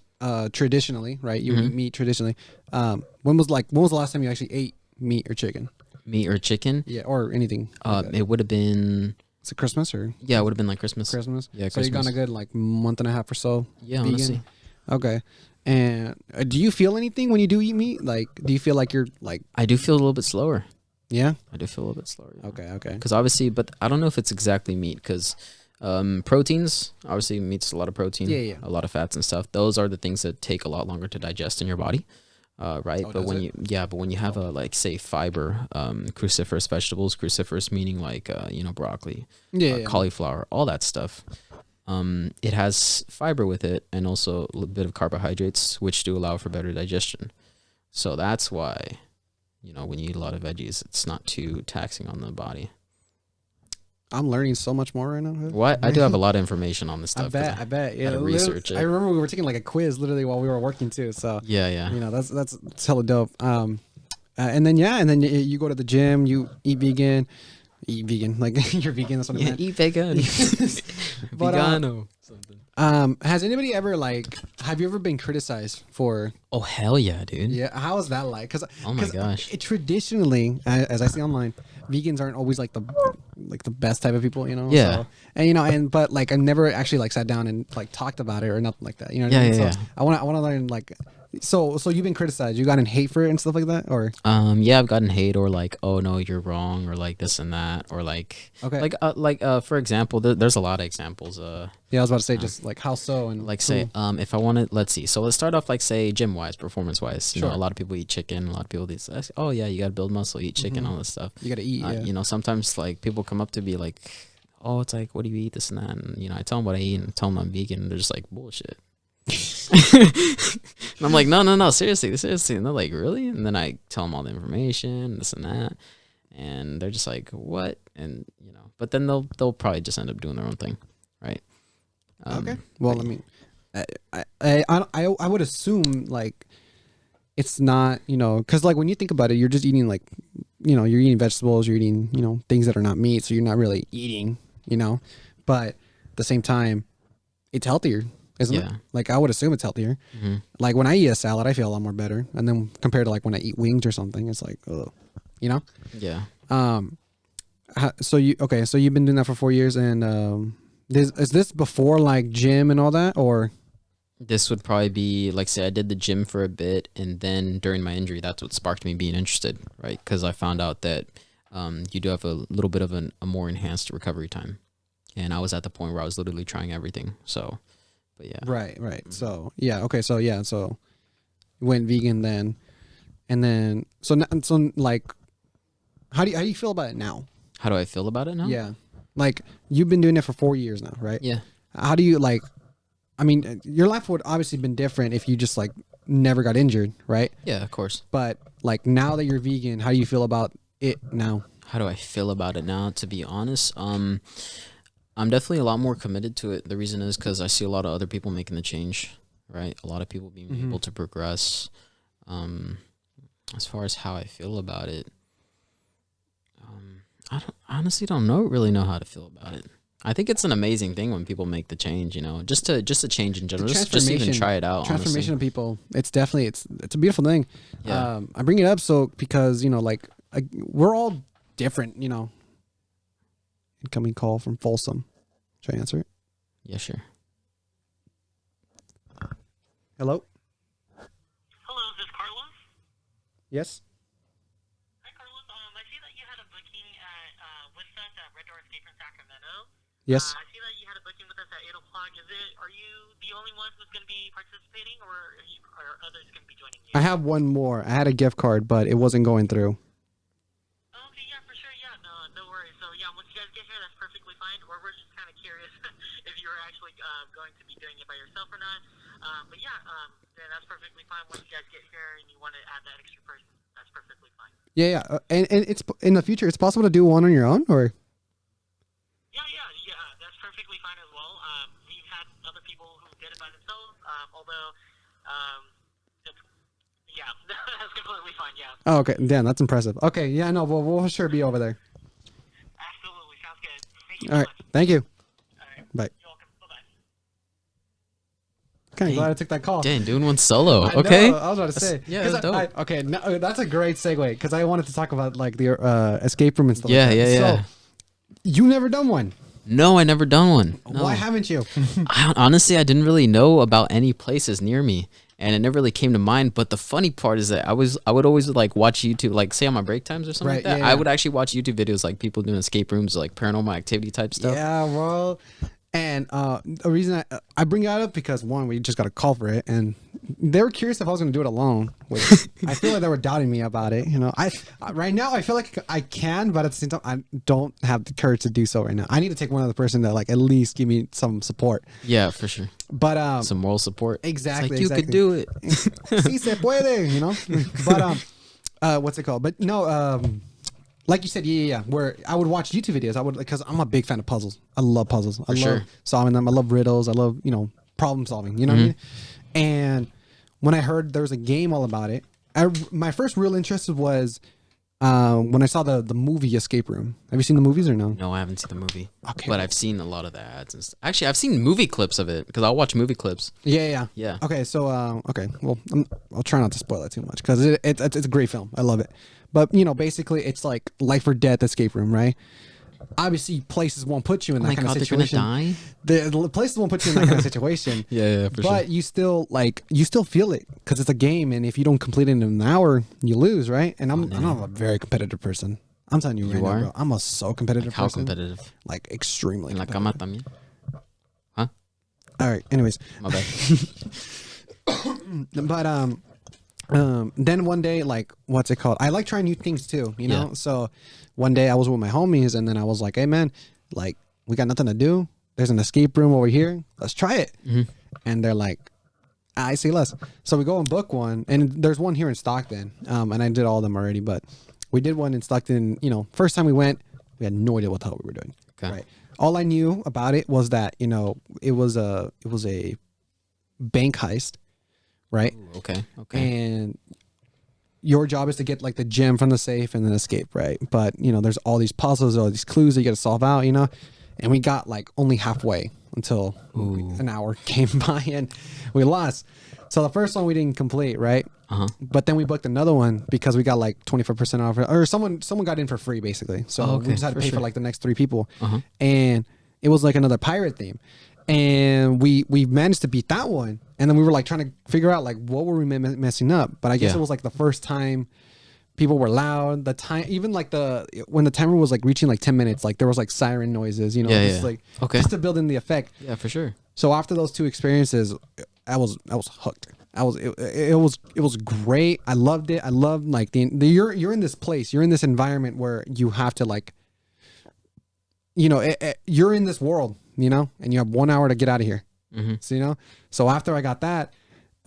[SPEAKER 1] traditionally, right? You would eat meat traditionally. When was the last time you actually ate meat or chicken?
[SPEAKER 2] Meat or chicken?
[SPEAKER 1] Yeah, or anything.
[SPEAKER 2] It would have been.
[SPEAKER 1] Is it Christmas or?
[SPEAKER 2] Yeah, it would have been like Christmas.
[SPEAKER 1] Yeah,
[SPEAKER 2] Christmas.
[SPEAKER 1] So you've gone a good like month and a half or so.
[SPEAKER 2] Yeah,
[SPEAKER 1] vegan?
[SPEAKER 2] honestly.
[SPEAKER 1] Okay. And do you feel anything when you do eat meat? Like, do you feel like you're like?
[SPEAKER 2] I do feel a little bit slower.
[SPEAKER 1] Yeah.
[SPEAKER 2] I do feel a little bit slower. Yeah.
[SPEAKER 1] Okay.
[SPEAKER 2] Because obviously, but I don't know if it's exactly meat. Because proteins, obviously, meat's a lot of protein.
[SPEAKER 1] Yeah.
[SPEAKER 2] A lot of fats and stuff. Those are the things that take a lot longer to digest in your body. Right.
[SPEAKER 1] Oh,
[SPEAKER 2] but when you have a like say fiber, cruciferous vegetables, cruciferous meaning like broccoli, cauliflower, all that stuff. It has fiber with it and also a little bit of carbohydrates, which do allow for better digestion. So that's why, when you eat a lot of veggies, it's not too taxing on the body.
[SPEAKER 1] I'm learning so much more right now.
[SPEAKER 2] What? I do have a lot of information on this stuff.
[SPEAKER 1] I bet. Yeah.
[SPEAKER 2] Research it.
[SPEAKER 1] I remember we were taking like a quiz literally while we were working too. So
[SPEAKER 2] yeah.
[SPEAKER 1] That's hella dope. And then you go to the gym, you eat vegan, like you're vegan. That's what I meant.
[SPEAKER 2] Eat vegan.
[SPEAKER 1] But,
[SPEAKER 2] Vegano. Something.
[SPEAKER 1] Has anybody ever have you ever been criticized for?
[SPEAKER 2] Oh hell yeah, dude.
[SPEAKER 1] Yeah, how is that like?
[SPEAKER 2] Oh my gosh.
[SPEAKER 1] Traditionally, as I see online, vegans aren't always like the best type of people, you know.
[SPEAKER 2] Yeah.
[SPEAKER 1] So, but like I've never actually like sat down and like talked about it or nothing like that. You know what
[SPEAKER 2] Yeah,
[SPEAKER 1] I mean?
[SPEAKER 2] yeah,
[SPEAKER 1] So
[SPEAKER 2] yeah.
[SPEAKER 1] I want to learn like. So you've been criticized. You got in hate for it and stuff like that, or
[SPEAKER 2] Yeah, I've gotten hate or like, oh no, you're wrong, or like this and that, or like,
[SPEAKER 1] Okay.
[SPEAKER 2] for example, there's a lot of examples.
[SPEAKER 1] yeah, I was about to say just like how so and
[SPEAKER 2] Like say, if I want to, let's see. So let's start off like say gym wise, performance wise. You know,
[SPEAKER 1] Sure.
[SPEAKER 2] a lot of people eat chicken. A lot of people oh yeah, you got to build muscle, eat chicken, all this stuff.
[SPEAKER 1] you got to eat. Yeah.
[SPEAKER 2] You know, sometimes like people come up to me like, oh, it's like, what do you eat, this and that, and you know, I tell them what I eat and tell them I'm vegan, and they're just like, bullshit. And I'm like, no, seriously. And they're like, really? And then I tell them all the information, this and that, and they're just like, what? And you know, but then they'll probably just end up doing their own thing, right?
[SPEAKER 1] Okay. Well, I mean, I would assume like it's not, because like when you think about it, you're just eating like, you're eating vegetables, you're eating, things that are not meat, so you're not really eating, but at the same time, it's healthier, isn't it? Like I would assume it's healthier.
[SPEAKER 2] Mm-hmm.
[SPEAKER 1] Like when I eat a salad, I feel a lot more better, and then compared to like when I eat wings or something, it's like, ugh,
[SPEAKER 2] Yeah.
[SPEAKER 1] So you've been doing that for 4 years, and is this before like gym and all that, or?
[SPEAKER 2] This would probably be like, say I did the gym for a bit, and then during my injury, that's what sparked me being interested, right? Because I found out that you do have a little bit of a more enhanced recovery time, and I was at the point where I was literally trying everything. So, but yeah.
[SPEAKER 1] Right. So yeah, okay. So yeah, so you went vegan then, and then so like, how do you feel about it now?
[SPEAKER 2] How do I feel about it now?
[SPEAKER 1] Yeah, like you've been doing it for 4 years now, right?
[SPEAKER 2] Yeah.
[SPEAKER 1] How do you like? I mean, your life would obviously been different if you just like never got injured, right?
[SPEAKER 2] Yeah, of course.
[SPEAKER 1] But like now that you're vegan, how do you feel about it now?
[SPEAKER 2] How do I feel about it now? To be honest, I'm definitely a lot more committed to it. The reason is because I see a lot of other people making the change, right? A lot of people being able to progress. As far as how I feel about it, I honestly don't really know how to feel about it. I think it's an amazing thing when people make the change, just to change in general, just even try it out.
[SPEAKER 1] Transformation of people. It's definitely, it's a beautiful thing.
[SPEAKER 2] Yeah.
[SPEAKER 1] I bring it up because, we're all different, Incoming call from Folsom. Should I answer it?
[SPEAKER 2] Yeah, sure.
[SPEAKER 1] Hello?
[SPEAKER 3] Hello, is this Carlos?
[SPEAKER 1] Yes?
[SPEAKER 3] Hi, Carlos. I see that you had a booking with us at Red Door Escape in Sacramento.
[SPEAKER 1] Yes.
[SPEAKER 3] I see that you had a booking with us at 8 o'clock. Are you the only one who's going to be participating, or are others going to be joining you?
[SPEAKER 1] I have one more. I had a gift card, but it wasn't going through.
[SPEAKER 3] Okay, yeah, for sure. Yeah, no worries. So, yeah, once you guys get here, that's perfectly fine. Or we're just kind of curious if you were actually going to be doing it by yourself or not. But yeah, then that's perfectly fine. Once you guys get here and you want to add that extra person, that's perfectly fine.
[SPEAKER 1] Yeah. And it's in the future, it's possible to do one on your own, or?
[SPEAKER 3] Yeah, that's perfectly fine as well. We've had other people who did it by themselves, although, yeah, that's completely fine, yeah.
[SPEAKER 1] Oh, okay. Damn, that's impressive. Okay, yeah, no, we'll for sure be over there.
[SPEAKER 3] Absolutely, sounds good. Thank you
[SPEAKER 1] All
[SPEAKER 3] so
[SPEAKER 1] right,
[SPEAKER 3] much.
[SPEAKER 1] thank you.
[SPEAKER 3] All right,
[SPEAKER 1] Bye.
[SPEAKER 3] you're welcome. Bye-bye.
[SPEAKER 1] Kind of glad I took that call.
[SPEAKER 2] Dang, doing one solo.
[SPEAKER 1] I know,
[SPEAKER 2] Okay.
[SPEAKER 1] I was about to say.
[SPEAKER 2] Yeah,
[SPEAKER 1] 'Cause
[SPEAKER 2] that's dope.
[SPEAKER 1] okay, no, that's a great segue because I wanted to talk about like the escape room and stuff.
[SPEAKER 2] Yeah,
[SPEAKER 1] like that.
[SPEAKER 2] yeah.
[SPEAKER 1] So, you never done one.
[SPEAKER 2] No, I never done one. No.
[SPEAKER 1] Why haven't you?
[SPEAKER 2] Honestly, I didn't really know about any places near me, and it never really came to mind. But the funny part is that I would always like watch YouTube, like say on my break times or something like
[SPEAKER 1] Right,
[SPEAKER 2] that.
[SPEAKER 1] yeah,
[SPEAKER 2] I
[SPEAKER 1] yeah.
[SPEAKER 2] would actually watch YouTube videos like people doing escape rooms, like paranormal activity type stuff.
[SPEAKER 1] Yeah, well, and the reason I bring that up because one, we just got a call for it, and they were curious if I was going to do it alone. Which I feel like they were doubting me about it. I right now I feel like I can, but at the same time I don't have the courage to do so right now. I need to take one other person to like at least give me some support.
[SPEAKER 2] Yeah, for sure.
[SPEAKER 1] But
[SPEAKER 2] Some moral support.
[SPEAKER 1] exactly,
[SPEAKER 2] It's like, you could do it.
[SPEAKER 1] Sí se puede, But what's it called? But no, like you said, yeah. Where I would watch YouTube videos, I would because I'm a big fan of puzzles. I love puzzles. I love
[SPEAKER 2] sure.
[SPEAKER 1] solving them. I love riddles. I love problem solving. You know what I mean? And when I heard there was a game all about it, my first real interest was when I saw the movie Escape Room. Have you seen the movies or no?
[SPEAKER 2] No, I haven't seen the movie.
[SPEAKER 1] Okay.
[SPEAKER 2] But I've seen a lot of the ads and stuff. Actually, I've seen movie clips of it because I'll watch movie clips.
[SPEAKER 1] Yeah. Okay, so okay, well, I'll try not to spoil it too much because it's a great film. I love it. But basically, it's like life or death escape room, right? Obviously, places won't put you in that kind of situation.
[SPEAKER 2] They're gonna die.
[SPEAKER 1] The places won't put you in that kind of situation.
[SPEAKER 2] Yeah, for sure.
[SPEAKER 1] But you still feel it because it's a game, and if you don't complete it in an hour, you lose, right? And I'm a very competitive person. I'm telling you right now, bro. I'm a so competitive
[SPEAKER 2] How
[SPEAKER 1] person.
[SPEAKER 2] competitive?
[SPEAKER 1] Like extremely.
[SPEAKER 2] En la cama también. Huh?
[SPEAKER 1] All right. Anyways.
[SPEAKER 2] My bad.
[SPEAKER 1] But then one day, like, what's it called? I like trying new things too, you know?
[SPEAKER 2] Yeah.
[SPEAKER 1] So one day I was with my homies and then I was like, hey man, like, we got nothing to do. There's an escape room over here. Let's try it.
[SPEAKER 2] Mm-hmm.
[SPEAKER 1] And they're like, I see less. So we go and book one. And there's one here in Stockton. And I did all of them already, but we did one in Stockton. First time we went, we had no idea what the hell we were doing.
[SPEAKER 2] Okay.
[SPEAKER 1] Right. All I knew about it was that, it was a bank heist. Right.
[SPEAKER 2] Ooh, okay.
[SPEAKER 1] And your job is to get like the gem from the safe and then escape, right? But there's all these puzzles, all these clues that you got to solve out, and we got like only halfway until an hour came by and we lost. So the first one we didn't complete, right? But then we booked another one because we got like 25% off, or someone got in for free basically. So we just had to pay for like the next 3 people, and it was like another pirate theme. And we managed to beat that one. And then we were like trying to figure out like what were we messing up. But I guess it was like the first time people were loud. The time, even like when the timer was like reaching like 10 minutes, like there was like siren noises, just to build in the effect.
[SPEAKER 2] Yeah, for sure.
[SPEAKER 1] So after those 2 experiences, I was hooked. It was great. I loved it. I loved like you're in this place, you're in this environment where you have to like, you're in this world. And you have 1 hour to get out of here. So, so after I got that,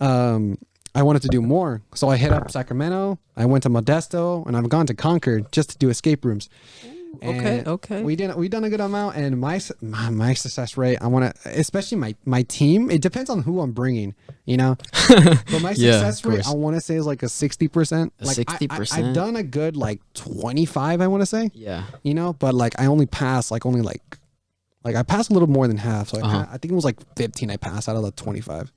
[SPEAKER 1] I wanted to do more. So I hit up Sacramento, I went to Modesto, and I've gone to Concord just to do escape rooms.
[SPEAKER 2] Okay.
[SPEAKER 1] We done a good amount, and my success rate, I want to, especially my team. It depends on who I'm bringing, But my success rate, I want to say is like a 60%. Like
[SPEAKER 2] 60%.
[SPEAKER 1] I've done a good like 25. I want to say.
[SPEAKER 2] Yeah.
[SPEAKER 1] But like I only pass like only like I passed a little more than half. So I think it was like 15 I passed out of the 25.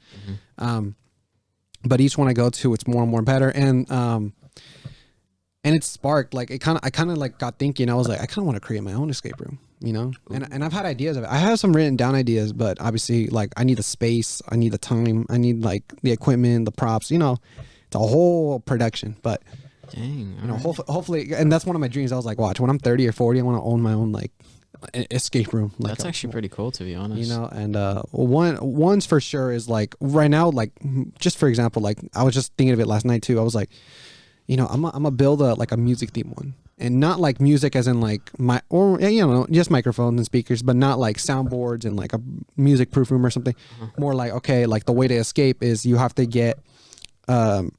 [SPEAKER 1] But each one I go to, it's more and more better. And it sparked, like, I kind of like got thinking, I was like, I kind of want to create my own escape room, and I've had ideas of it. I have some written down ideas, but obviously like I need the space, I need the time, I need like the equipment, the props, it's a whole production, but
[SPEAKER 2] dang,
[SPEAKER 1] hopefully, and that's one of my dreams. I was like, watch, when I'm 30 or 40, I want to own my own like escape room. Like,
[SPEAKER 2] that's actually pretty cool, to be honest.
[SPEAKER 1] And one's for sure is like right now, like just for example, like I was just thinking of it last night too. I was like, I'm gonna build a music theme one, and not like music as in like just microphones and speakers, but not like soundboards and like a music proof room or something. More like, okay, like the way to escape is you have to get the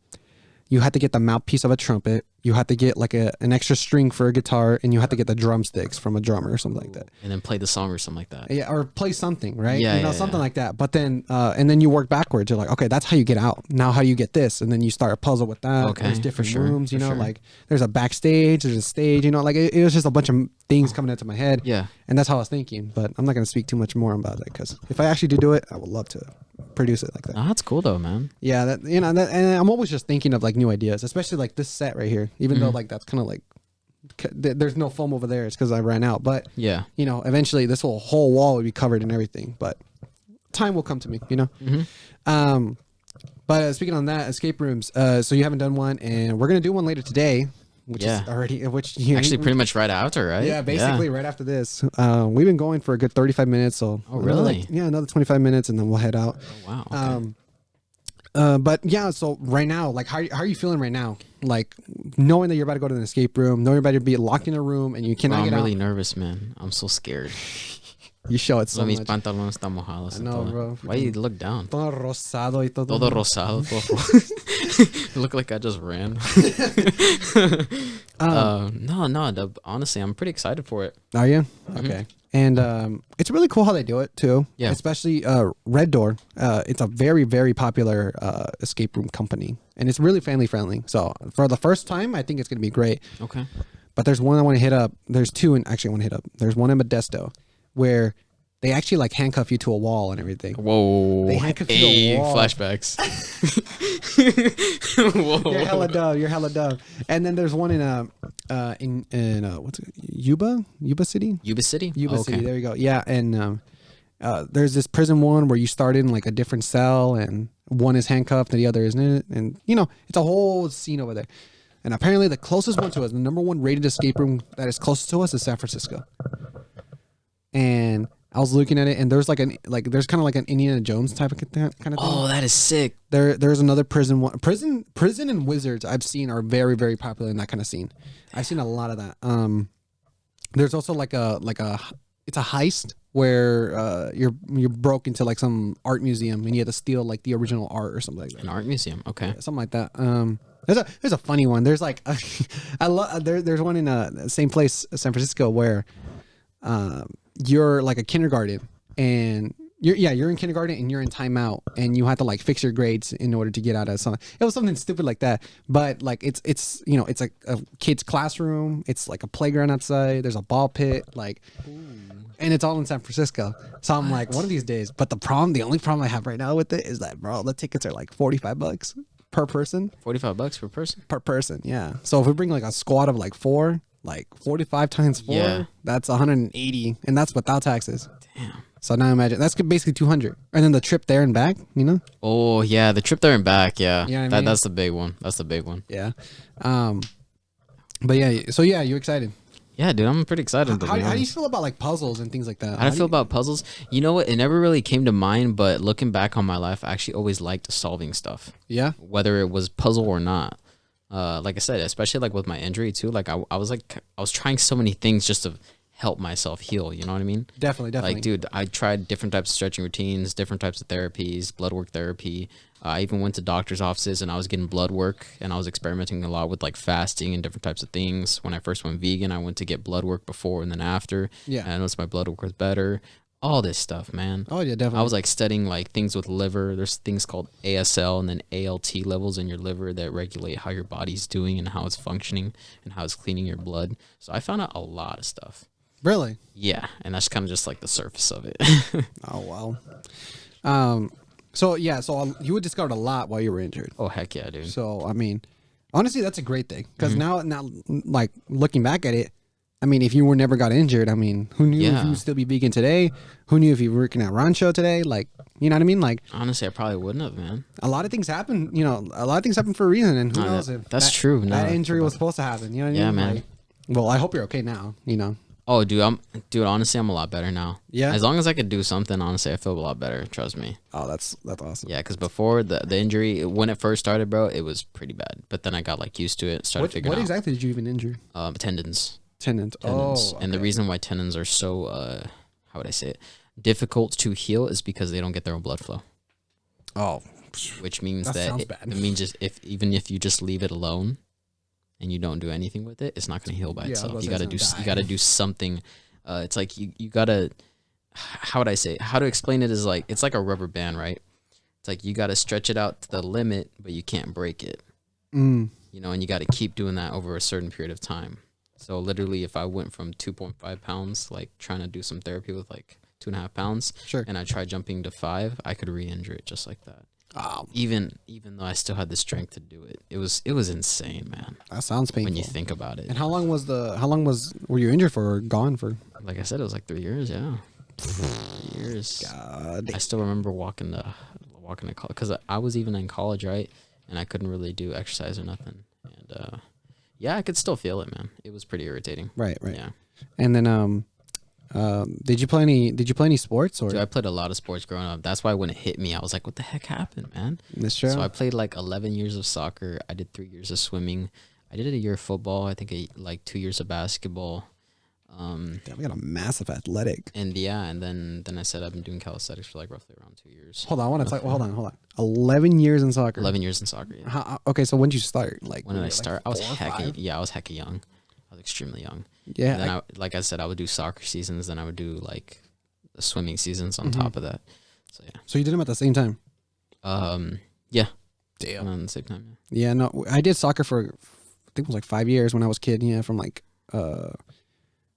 [SPEAKER 1] mouthpiece of a trumpet. You have to get like an extra string for a guitar, and you have to get the drumsticks from a drummer or something like that.
[SPEAKER 2] And then play the song or something like that.
[SPEAKER 1] Yeah, or play something, right?
[SPEAKER 2] Yeah,
[SPEAKER 1] something like that. But then, and then you work backwards. You're like, okay, that's how you get out. Now, how do you get this? And then you start a puzzle with that.
[SPEAKER 2] Okay,
[SPEAKER 1] there's different rooms,
[SPEAKER 2] sure.
[SPEAKER 1] like there's a backstage, there's a stage, like it was just a bunch of things coming into my head.
[SPEAKER 2] Yeah.
[SPEAKER 1] And that's how I was thinking. But I'm not going to speak too much more about it because if I actually do it, I would love to produce it like that.
[SPEAKER 2] Oh, that's cool though, man.
[SPEAKER 1] Yeah, and I'm always just thinking of like new ideas, especially like this set right here. Even though like that's kind of like there's no foam over there, it's because I ran out. But
[SPEAKER 2] yeah,
[SPEAKER 1] eventually this whole wall will be covered in everything. But time will come to me, But speaking on that, escape rooms. So you haven't done one, and we're gonna do one later today. Which is already
[SPEAKER 2] actually pretty much right after, right?
[SPEAKER 1] Yeah, basically right after this. We've been going for a good 35 minutes. So
[SPEAKER 2] really?
[SPEAKER 1] Another 25 minutes, and then we'll head out.
[SPEAKER 2] Oh, wow. Okay.
[SPEAKER 1] But yeah, so right now, like, how are you feeling right now? Like, knowing that you're about to go to an escape room, knowing you're about to be locked in a room, and you cannot get out.
[SPEAKER 2] I'm really nervous, man. I'm so scared.
[SPEAKER 1] You show it so much.
[SPEAKER 2] Mis pantalones están mojados.
[SPEAKER 1] I know, bro.
[SPEAKER 2] Why you look down?
[SPEAKER 1] Todo rosado y todo.
[SPEAKER 2] Todo rosado. Look like I just ran. No. Honestly, I'm pretty excited for it.
[SPEAKER 1] Are you? Okay. And it's really cool how they do it too.
[SPEAKER 2] Yeah.
[SPEAKER 1] Especially Red Door. It's a very, very popular escape room company, and it's really family friendly. So for the first time, I think it's gonna be great.
[SPEAKER 2] Okay.
[SPEAKER 1] But there's one I want to hit up. There's two, and actually I want to hit up. There's one in Modesto where they actually like handcuff you to a wall and everything.
[SPEAKER 2] Whoa.
[SPEAKER 1] They handcuff you to a wall.
[SPEAKER 2] Flashbacks. Whoa.
[SPEAKER 1] You're hella dumb. You're hella dumb. And then there's one in what's it? Yuba City.
[SPEAKER 2] Yuba City.
[SPEAKER 1] Yuba City. There you go. Yeah, and there's this prison one where you start in like a different cell, and one is handcuffed and the other isn't. And it's a whole scene over there. And apparently the closest one to us, the number one rated escape room that is closest to us, is San Francisco. And I was looking at it, and there's there's kind of like an Indiana Jones type of kind of thing.
[SPEAKER 2] Oh, that is sick.
[SPEAKER 1] There's another prison one. Prison and Wizards I've seen are very, very popular in that kind of scene. I've seen a lot of that. There's also it's a heist where you're broke into like some art museum and you have to steal like the original art or something like that.
[SPEAKER 2] An art museum. Okay.
[SPEAKER 1] Yeah, something like that. There's a funny one. There's like there's one in the same place, San Francisco, where you're like a kindergarten, and you're in kindergarten and you're in timeout, and you have to like fix your grades in order to get out of something. It was something stupid like that, but like it's like a kid's classroom. It's like a playground outside. There's a ball pit, like. Ooh. And it's all in San Francisco. So I'm like, one of these days. But the only problem I have right now with it is that, bro, the tickets are like $45 per person.
[SPEAKER 2] $45 per person?
[SPEAKER 1] Per person, yeah. So if we bring like a squad of like 4, like 45 times 4, that's 180, and that's without taxes.
[SPEAKER 2] Damn.
[SPEAKER 1] So now imagine that's basically 200, and then the trip there and back.
[SPEAKER 2] Oh yeah, the trip there and back. Yeah,
[SPEAKER 1] you know what I mean?
[SPEAKER 2] That's the big one. That's the big one.
[SPEAKER 1] Yeah. But yeah. So yeah, you excited?
[SPEAKER 2] Yeah, dude, I'm pretty excited.
[SPEAKER 1] How do you feel about like puzzles and things like that?
[SPEAKER 2] How do I feel about puzzles? You know what? It never really came to mind, but looking back on my life, I actually always liked solving stuff.
[SPEAKER 1] Yeah.
[SPEAKER 2] Whether it was puzzle or not. Like I said, especially like with my injury too. Like I was trying so many things just to help myself heal. You know what I mean?
[SPEAKER 1] Definitely.
[SPEAKER 2] Like, dude, I tried different types of stretching routines, different types of therapies, blood work therapy. I even went to doctor's offices and I was getting blood work, and I was experimenting a lot with like fasting and different types of things. When I first went vegan, I went to get blood work before and then after.
[SPEAKER 1] Yeah.
[SPEAKER 2] And I noticed my blood work was better. All this stuff, man.
[SPEAKER 1] Oh yeah, definitely.
[SPEAKER 2] I was like studying like things with liver. There's things called ASL and then ALT levels in your liver that regulate how your body's doing and how it's functioning and how it's cleaning your blood. So I found out a lot of stuff.
[SPEAKER 1] Really?
[SPEAKER 2] Yeah, and that's kind of just like the surface of it.
[SPEAKER 1] Oh wow. So you would discovered a lot while you were injured.
[SPEAKER 2] Oh heck yeah, dude.
[SPEAKER 1] So I mean, honestly, that's a great thing because now like looking back at it, I mean, if you never got injured, I mean, who knew if you would still be vegan today? Who knew if you were working at Rancho today? Like, you know what I mean? Like,
[SPEAKER 2] honestly, I probably wouldn't have, man.
[SPEAKER 1] A lot of things happen. A lot of things happen for a reason, and who knows if
[SPEAKER 2] that's true.
[SPEAKER 1] That injury was supposed to happen. You know what I mean?
[SPEAKER 2] Yeah, man.
[SPEAKER 1] Like, well, I hope you're okay now.
[SPEAKER 2] Oh, dude, honestly, I'm a lot better now.
[SPEAKER 1] Yeah.
[SPEAKER 2] As long as I could do something, honestly, I feel a lot better. Trust me.
[SPEAKER 1] Oh, that's awesome.
[SPEAKER 2] Yeah, because before the injury, when it first started, bro, it was pretty bad. But then I got like used to it, started figuring out.
[SPEAKER 1] What exactly did you even injure?
[SPEAKER 2] Tendons.
[SPEAKER 1] Tendons. Oh, okay.
[SPEAKER 2] And the reason why tendons are so, how would I say it, difficult to heal is because they don't get their own blood flow.
[SPEAKER 1] Oh.
[SPEAKER 2] Which means
[SPEAKER 1] sounds
[SPEAKER 2] it
[SPEAKER 1] bad.
[SPEAKER 2] means even if you just leave it alone and you don't do anything with it, it's not going to heal by itself. You got to do something. It's like you got to, how would I say it? How to explain it is like, it's like a rubber band, right? It's like you got to stretch it out to the limit, but you can't break it. And you got to keep doing that over a certain period of time. So literally, if I went from 2.5 pounds, like trying to do some therapy with like 2.5 pounds,
[SPEAKER 1] sure,
[SPEAKER 2] and I tried jumping to 5, I could re-injure it just like that.
[SPEAKER 1] Oh.
[SPEAKER 2] Even though I still had the strength to do it, it was insane, man.
[SPEAKER 1] That sounds painful
[SPEAKER 2] when you think about it.
[SPEAKER 1] And how long were you injured for or gone for?
[SPEAKER 2] Like I said, it was like 3 years. Yeah, 3 years.
[SPEAKER 1] God,
[SPEAKER 2] I still remember walking to college because I was even in college, right? And I couldn't really do exercise or nothing. And yeah, I could still feel it, man. It was pretty irritating.
[SPEAKER 1] Right.
[SPEAKER 2] Yeah.
[SPEAKER 1] And then did you play any sports or?
[SPEAKER 2] Dude, I played a lot of sports growing up. That's why when it hit me, I was like, what the heck happened, man?
[SPEAKER 1] That's true.
[SPEAKER 2] So I played like 11 years of soccer. I did 3 years of swimming. I did a year of football. I think like 2 years of basketball.
[SPEAKER 1] Damn, we got a massive athletic.
[SPEAKER 2] And yeah, and then I said I've been doing calisthenics for like roughly around 2 years.
[SPEAKER 1] Hold on, I want to talk. Hold on. 11 years in soccer.
[SPEAKER 2] 11 years in soccer. Yeah.
[SPEAKER 1] Okay, so when did you start? Like
[SPEAKER 2] when did I start?
[SPEAKER 1] Like
[SPEAKER 2] I was hecka young. I was extremely young.
[SPEAKER 1] Yeah.
[SPEAKER 2] And then like I said, I would do soccer seasons, then I would do like the swimming seasons on top of that. So yeah.
[SPEAKER 1] So you did them at the same time?
[SPEAKER 2] Yeah.
[SPEAKER 1] Damn.
[SPEAKER 2] On the same time.
[SPEAKER 1] Yeah. No, I did soccer for, I think it was like 5 years when I was a kid. Yeah, from like when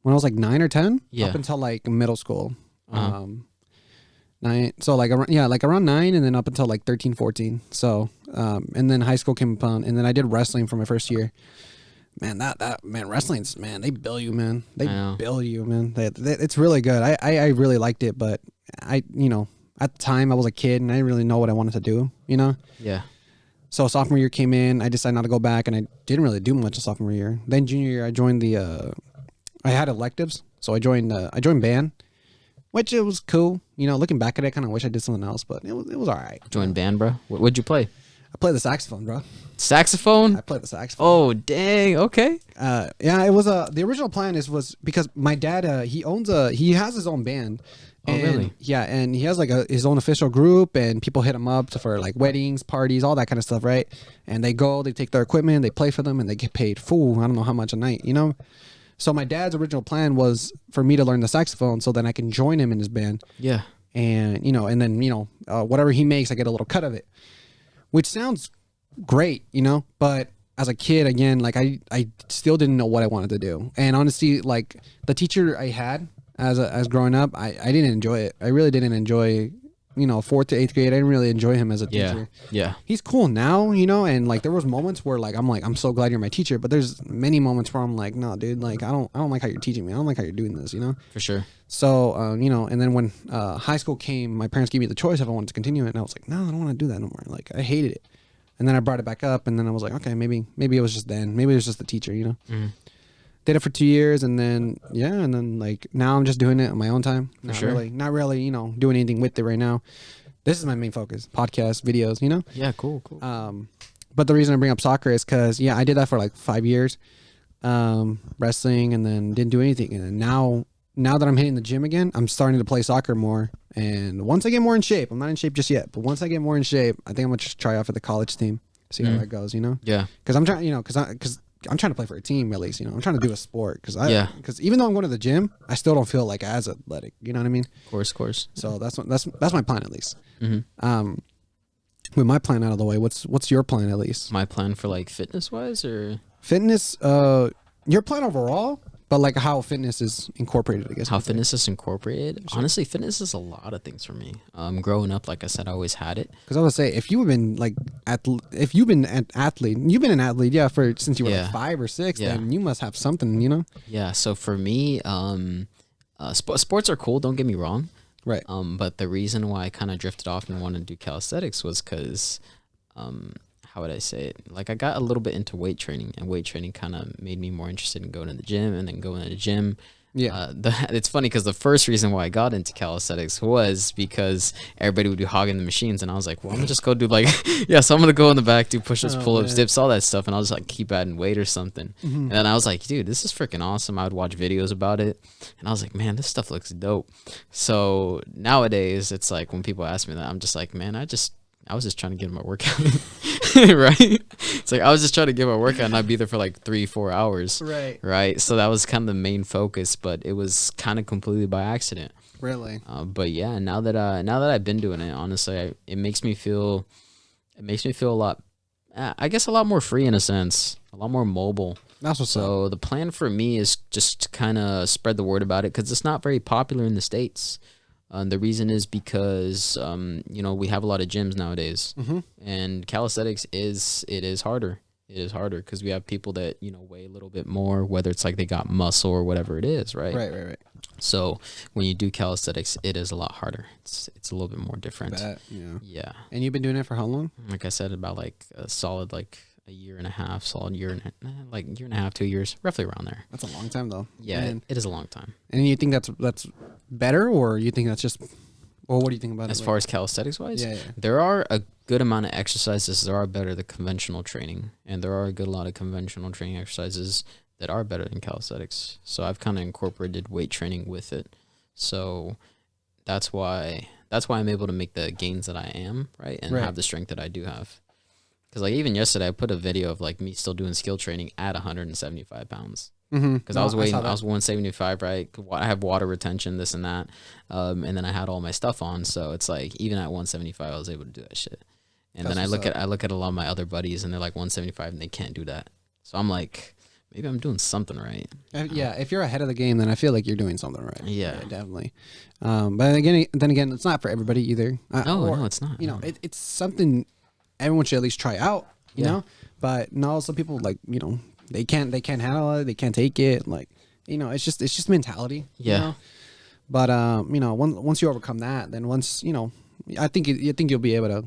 [SPEAKER 1] I was like 9 or 10 up until like middle school. 9. So like around 9, and then up until like 13, 14. So and then high school came upon, and then I did wrestling for my first year. Man, wrestling's, man, they bill you, man. They bill you, man. It's really good. I really liked it, but at the time I was a kid and I didn't really know what I wanted to do,
[SPEAKER 2] Yeah.
[SPEAKER 1] So sophomore year came in, I decided not to go back, and I didn't really do much of sophomore year. Then junior year, I joined I had electives, so I joined band, which it was cool. Looking back at it, I kind of wish I did something else, but it was all right.
[SPEAKER 2] Joined band, bro. What'd you play?
[SPEAKER 1] I played the saxophone, bro.
[SPEAKER 2] Saxophone?
[SPEAKER 1] I played the saxophone.
[SPEAKER 2] Oh, dang. Okay.
[SPEAKER 1] Yeah, it was the original plan was because my dad he has his own band. And,
[SPEAKER 2] really?
[SPEAKER 1] Yeah, and he has like his own official group, and people hit him up for like weddings, parties, all that kind of stuff, right? And they take their equipment, they play for them, and they get paid I don't know how much a night, So my dad's original plan was for me to learn the saxophone so then I can join him in his band.
[SPEAKER 2] Yeah.
[SPEAKER 1] And and then whatever he makes, I get a little cut of it, which sounds great, but as a kid, again, like I still didn't know what I wanted to do. And honestly, like the teacher I had as growing up, I didn't enjoy it. I really didn't enjoy, 4th to 8th grade. I didn't really enjoy him as a teacher.
[SPEAKER 2] Yeah.
[SPEAKER 1] He's cool now, and like there was moments where I'm so glad you're my teacher, but there's many moments where I'm like, no, dude, like I don't like how you're teaching me. I don't like how you're doing this,
[SPEAKER 2] For sure.
[SPEAKER 1] So, and then when high school came, my parents gave me the choice if I wanted to continue it, and I was like, no, I don't want to do that no more. Like I hated it. And then I brought it back up, and then I was like, okay, maybe it was just then. Maybe it was just the teacher, Did it for 2 years, and then like now I'm just doing it on my own time. Not really, doing anything with it right now. This is my main focus: podcasts, videos,
[SPEAKER 2] Yeah, cool.
[SPEAKER 1] But the reason I bring up soccer is because I did that for like 5 years, wrestling, and then didn't do anything. And then now that I'm hitting the gym again, I'm starting to play soccer more. And once I get more in shape, I'm not in shape just yet, but once I get more in shape, I think I'm gonna just try out for the college team, see how that goes.
[SPEAKER 2] Yeah.
[SPEAKER 1] Because I'm trying, because I'm trying to play for a team at least. I'm trying to do a sport because even though I'm going to the gym, I still don't feel like as athletic. You know what I mean?
[SPEAKER 2] Of course.
[SPEAKER 1] So that's my plan at least. With my plan out of the way, what's your plan at least?
[SPEAKER 2] My plan for like fitness wise or
[SPEAKER 1] fitness? Your plan overall, but like how fitness is incorporated, I guess.
[SPEAKER 2] How fitness is incorporated? Sure. Honestly, fitness is a lot of things for me. Growing up, like I said, I always had it.
[SPEAKER 1] Because I would say, if you've been an athlete, yeah, since you were like 5 or 6, then you must have something,
[SPEAKER 2] Yeah. So for me, sports are cool. Don't get me wrong.
[SPEAKER 1] Right.
[SPEAKER 2] But the reason why I kind of drifted off and wanted to do calisthenics was because, how would I say it? Like I got a little bit into weight training, and weight training kind of made me more interested in going to the gym, and then going to the gym. Yeah. It's funny because the first reason why I got into calisthenics was because everybody would be hogging the machines, and I was like, well, I'm gonna just go do so I'm gonna go in the back, do push-ups, pull-ups, dips, all that stuff, and I'll just like keep adding weight or something. And then I was like, dude, this is freaking awesome. I would watch videos about it, and I was like, man, this stuff looks dope. So nowadays, it's like when people ask me that, I'm just like, man, I was just trying to get my workout in, right? It's like I was just trying to get my workout, and I'd be there for like 3-4 hours, right? So that was kind of the main focus, but it was kind of completely by accident.
[SPEAKER 1] Really?
[SPEAKER 2] But yeah, now that I've been doing it, honestly, it makes me feel a lot, I guess, a lot more free in a sense, a lot more mobile.
[SPEAKER 1] That's what's
[SPEAKER 2] so
[SPEAKER 1] up.
[SPEAKER 2] The plan for me is just to kind of spread the word about it, because it's not very popular in the States. The reason is because, we have a lot of gyms nowadays, and calisthenics is harder. It is harder because we have people that, weigh a little bit more, whether it's like they got muscle or whatever it is, right?
[SPEAKER 1] Right.
[SPEAKER 2] So when you do calisthenics, it is a lot harder. It's a little bit more different. Yeah.
[SPEAKER 1] And you've been doing it for how long?
[SPEAKER 2] Like I said, about like a solid a year and a half, year and a half, 2 years, roughly around there.
[SPEAKER 1] That's a long time though.
[SPEAKER 2] Yeah, it is a long time.
[SPEAKER 1] And you think that's better, or you think that's just, or what do you think about it?
[SPEAKER 2] As far as calisthenics wise,
[SPEAKER 1] yeah.
[SPEAKER 2] There are a good amount of exercises that are better than conventional training, and there are a good lot of conventional training exercises that are better than calisthenics. So I've kind of incorporated weight training with it. So that's why I'm able to make the gains that I am, right, and have the strength that I do have. Because like even yesterday, I put a video of like me still doing skill training at 175 pounds. Because I was waiting. I was 175, right? I have water retention, this and that, and then I had all my stuff on. So it's like even at 175, I was able to do that shit. And then I look at a lot of my other buddies, and they're like 175, and they can't do that. So I'm like, maybe I'm doing something right.
[SPEAKER 1] Yeah, if you're ahead of the game, then I feel like you're doing something right.
[SPEAKER 2] Yeah,
[SPEAKER 1] definitely. But again, it's not for everybody either.
[SPEAKER 2] No, it's not.
[SPEAKER 1] You know, it's something everyone should at least try out. You know, but no, some people like they can't handle it. They can't take it. Like it's just mentality.
[SPEAKER 2] Yeah.
[SPEAKER 1] You know? But once you overcome that, then I think you'll be able to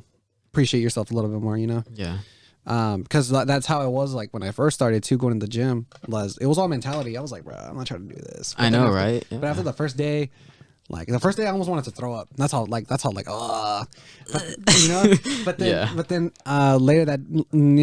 [SPEAKER 1] appreciate yourself a little bit more.
[SPEAKER 2] Yeah.
[SPEAKER 1] Because that's how it was like when I first started to going to the gym. It was all mentality. I was like, bro, I'm not trying to do this.
[SPEAKER 2] I know, right?
[SPEAKER 1] But after the first day, I almost wanted to throw up. That's how but then later that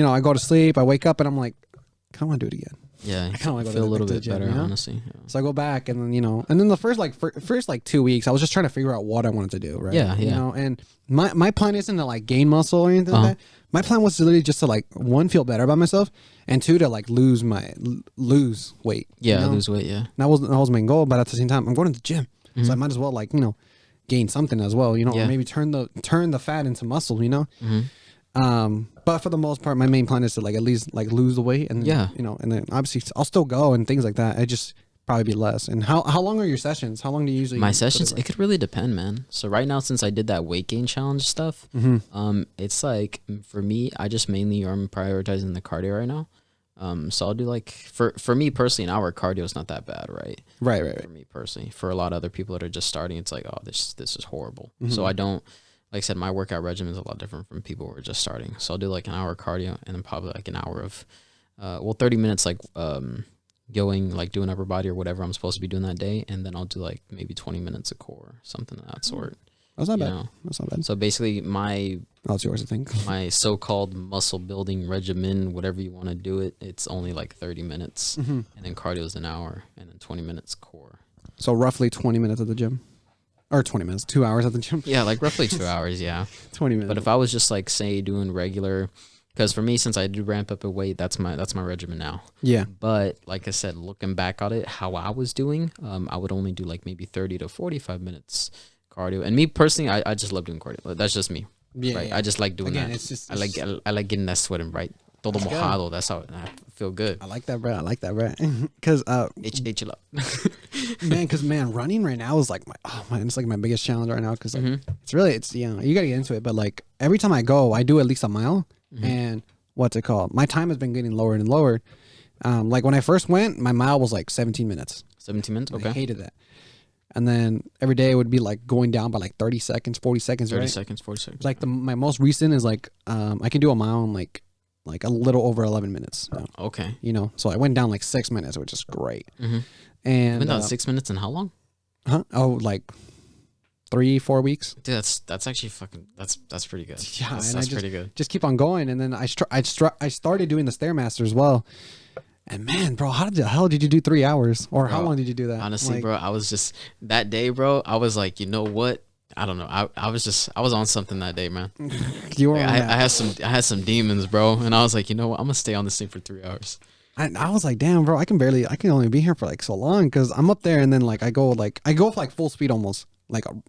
[SPEAKER 1] I go to sleep, I wake up and I'm like, I kind of want to do it again.
[SPEAKER 2] Yeah,
[SPEAKER 1] I kind of want to
[SPEAKER 2] feel a little bit
[SPEAKER 1] gym,
[SPEAKER 2] better, honestly. Yeah.
[SPEAKER 1] So I go back and then and then the first 2 weeks, I was just trying to figure out what I wanted to do, right?
[SPEAKER 2] Yeah.
[SPEAKER 1] And my plan isn't to like gain muscle or anything like that. My plan was literally just to like one, feel better about myself, and two, to like lose weight.
[SPEAKER 2] Yeah, lose weight. Yeah,
[SPEAKER 1] that was my main goal. But at the same time, I'm going to the gym, so I might as well gain something as well. Or maybe turn the fat into muscle. But for the most part, my main plan is to at least lose the weight, and and then obviously I'll still go and things like that. I just probably be less. And how long are your sessions? How long do you usually?
[SPEAKER 2] My sessions, it could really depend, man. So right now, since I did that weight gain challenge stuff, it's like for me, I just mainly am prioritizing the cardio right now. So I'll do for me personally, an hour cardio is not that bad, right?
[SPEAKER 1] Right.
[SPEAKER 2] For me personally, for a lot of other people that are just starting, it's like, oh, this is horrible. So I don't. Like I said, my workout regimen is a lot different from people who are just starting. So I'll do an hour cardio and then probably an hour of, 30 minutes going doing upper body or whatever I'm supposed to be doing that day, and then I'll do maybe 20 minutes of core, something of that sort.
[SPEAKER 1] That's not bad. That's not bad.
[SPEAKER 2] So basically,
[SPEAKER 1] that's yours, I think.
[SPEAKER 2] My so-called muscle building regimen, whatever you want to do it, it's only 30 minutes, and then cardio is an hour, and then 20 minutes core.
[SPEAKER 1] So roughly 20 minutes at the gym. Or 20 minutes, 2 hours at the gym.
[SPEAKER 2] Yeah, roughly 2 hours, yeah.
[SPEAKER 1] 20 minutes.
[SPEAKER 2] But if I was just say doing regular, because for me, since I do ramp up a weight, that's my regimen now.
[SPEAKER 1] Yeah.
[SPEAKER 2] But like I said, looking back at it, how I was doing, I would only do maybe 30 to 45 minutes cardio. And me personally, I just love doing cardio. That's just me. Yeah. Right? Yeah. I just like doing that. I like getting that sweating, right? Todo mojado. That's how I feel good.
[SPEAKER 1] I like that, bro. Because running right now is it's my biggest challenge right now. Because it's you gotta get into it. But every time I go, I do at least a mile. And what's it called? My time has been getting lower and lower. When I first went, my mile was 17 minutes.
[SPEAKER 2] 17 minutes. Okay.
[SPEAKER 1] I hated that. And then every day it would be going down by 30 seconds, 40 seconds.
[SPEAKER 2] 30
[SPEAKER 1] right?
[SPEAKER 2] seconds, 40 seconds.
[SPEAKER 1] My most recent is I can do a mile in a little over 11 minutes.
[SPEAKER 2] Okay.
[SPEAKER 1] So I went down 6 minutes, which is great.
[SPEAKER 2] And went down 6 minutes in how long?
[SPEAKER 1] Oh, 3-4 weeks.
[SPEAKER 2] Dude, that's actually that's pretty good.
[SPEAKER 1] Yeah,
[SPEAKER 2] that's pretty good.
[SPEAKER 1] Just keep on going, and then I started doing the Stairmaster as well. And man, bro, how the hell did you do 3 hours? Or how long did you do that?
[SPEAKER 2] Honestly, bro, I was just that day, bro. I was you know what? I don't know. I was on something that day, man.
[SPEAKER 1] You were.
[SPEAKER 2] I had some demons, bro, and I was you know what? I'm gonna stay on this thing for 3 hours.
[SPEAKER 1] I was damn, bro, I can only be here for so long because I'm up there and then I go for full speed almost.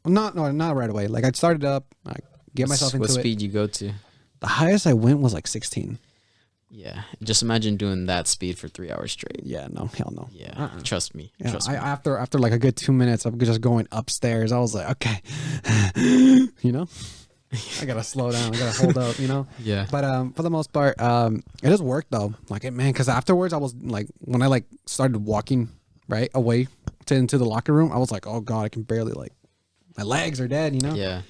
[SPEAKER 1] Not right away. I started up, I get myself into it.
[SPEAKER 2] What speed you go to?
[SPEAKER 1] The highest I went was 16.
[SPEAKER 2] Yeah, just imagine doing that speed for 3 hours straight.
[SPEAKER 1] Yeah, no, hell no.
[SPEAKER 2] Yeah, trust me.
[SPEAKER 1] Yeah,
[SPEAKER 2] trust me.
[SPEAKER 1] After a good 2 minutes of just going upstairs, I was okay, I gotta slow down. I gotta hold up,
[SPEAKER 2] Yeah.
[SPEAKER 1] But for the most part, it does work though. Because afterwards I was when I started walking right away into the locker room, I was oh god, I can barely my legs are dead,
[SPEAKER 2] Yeah.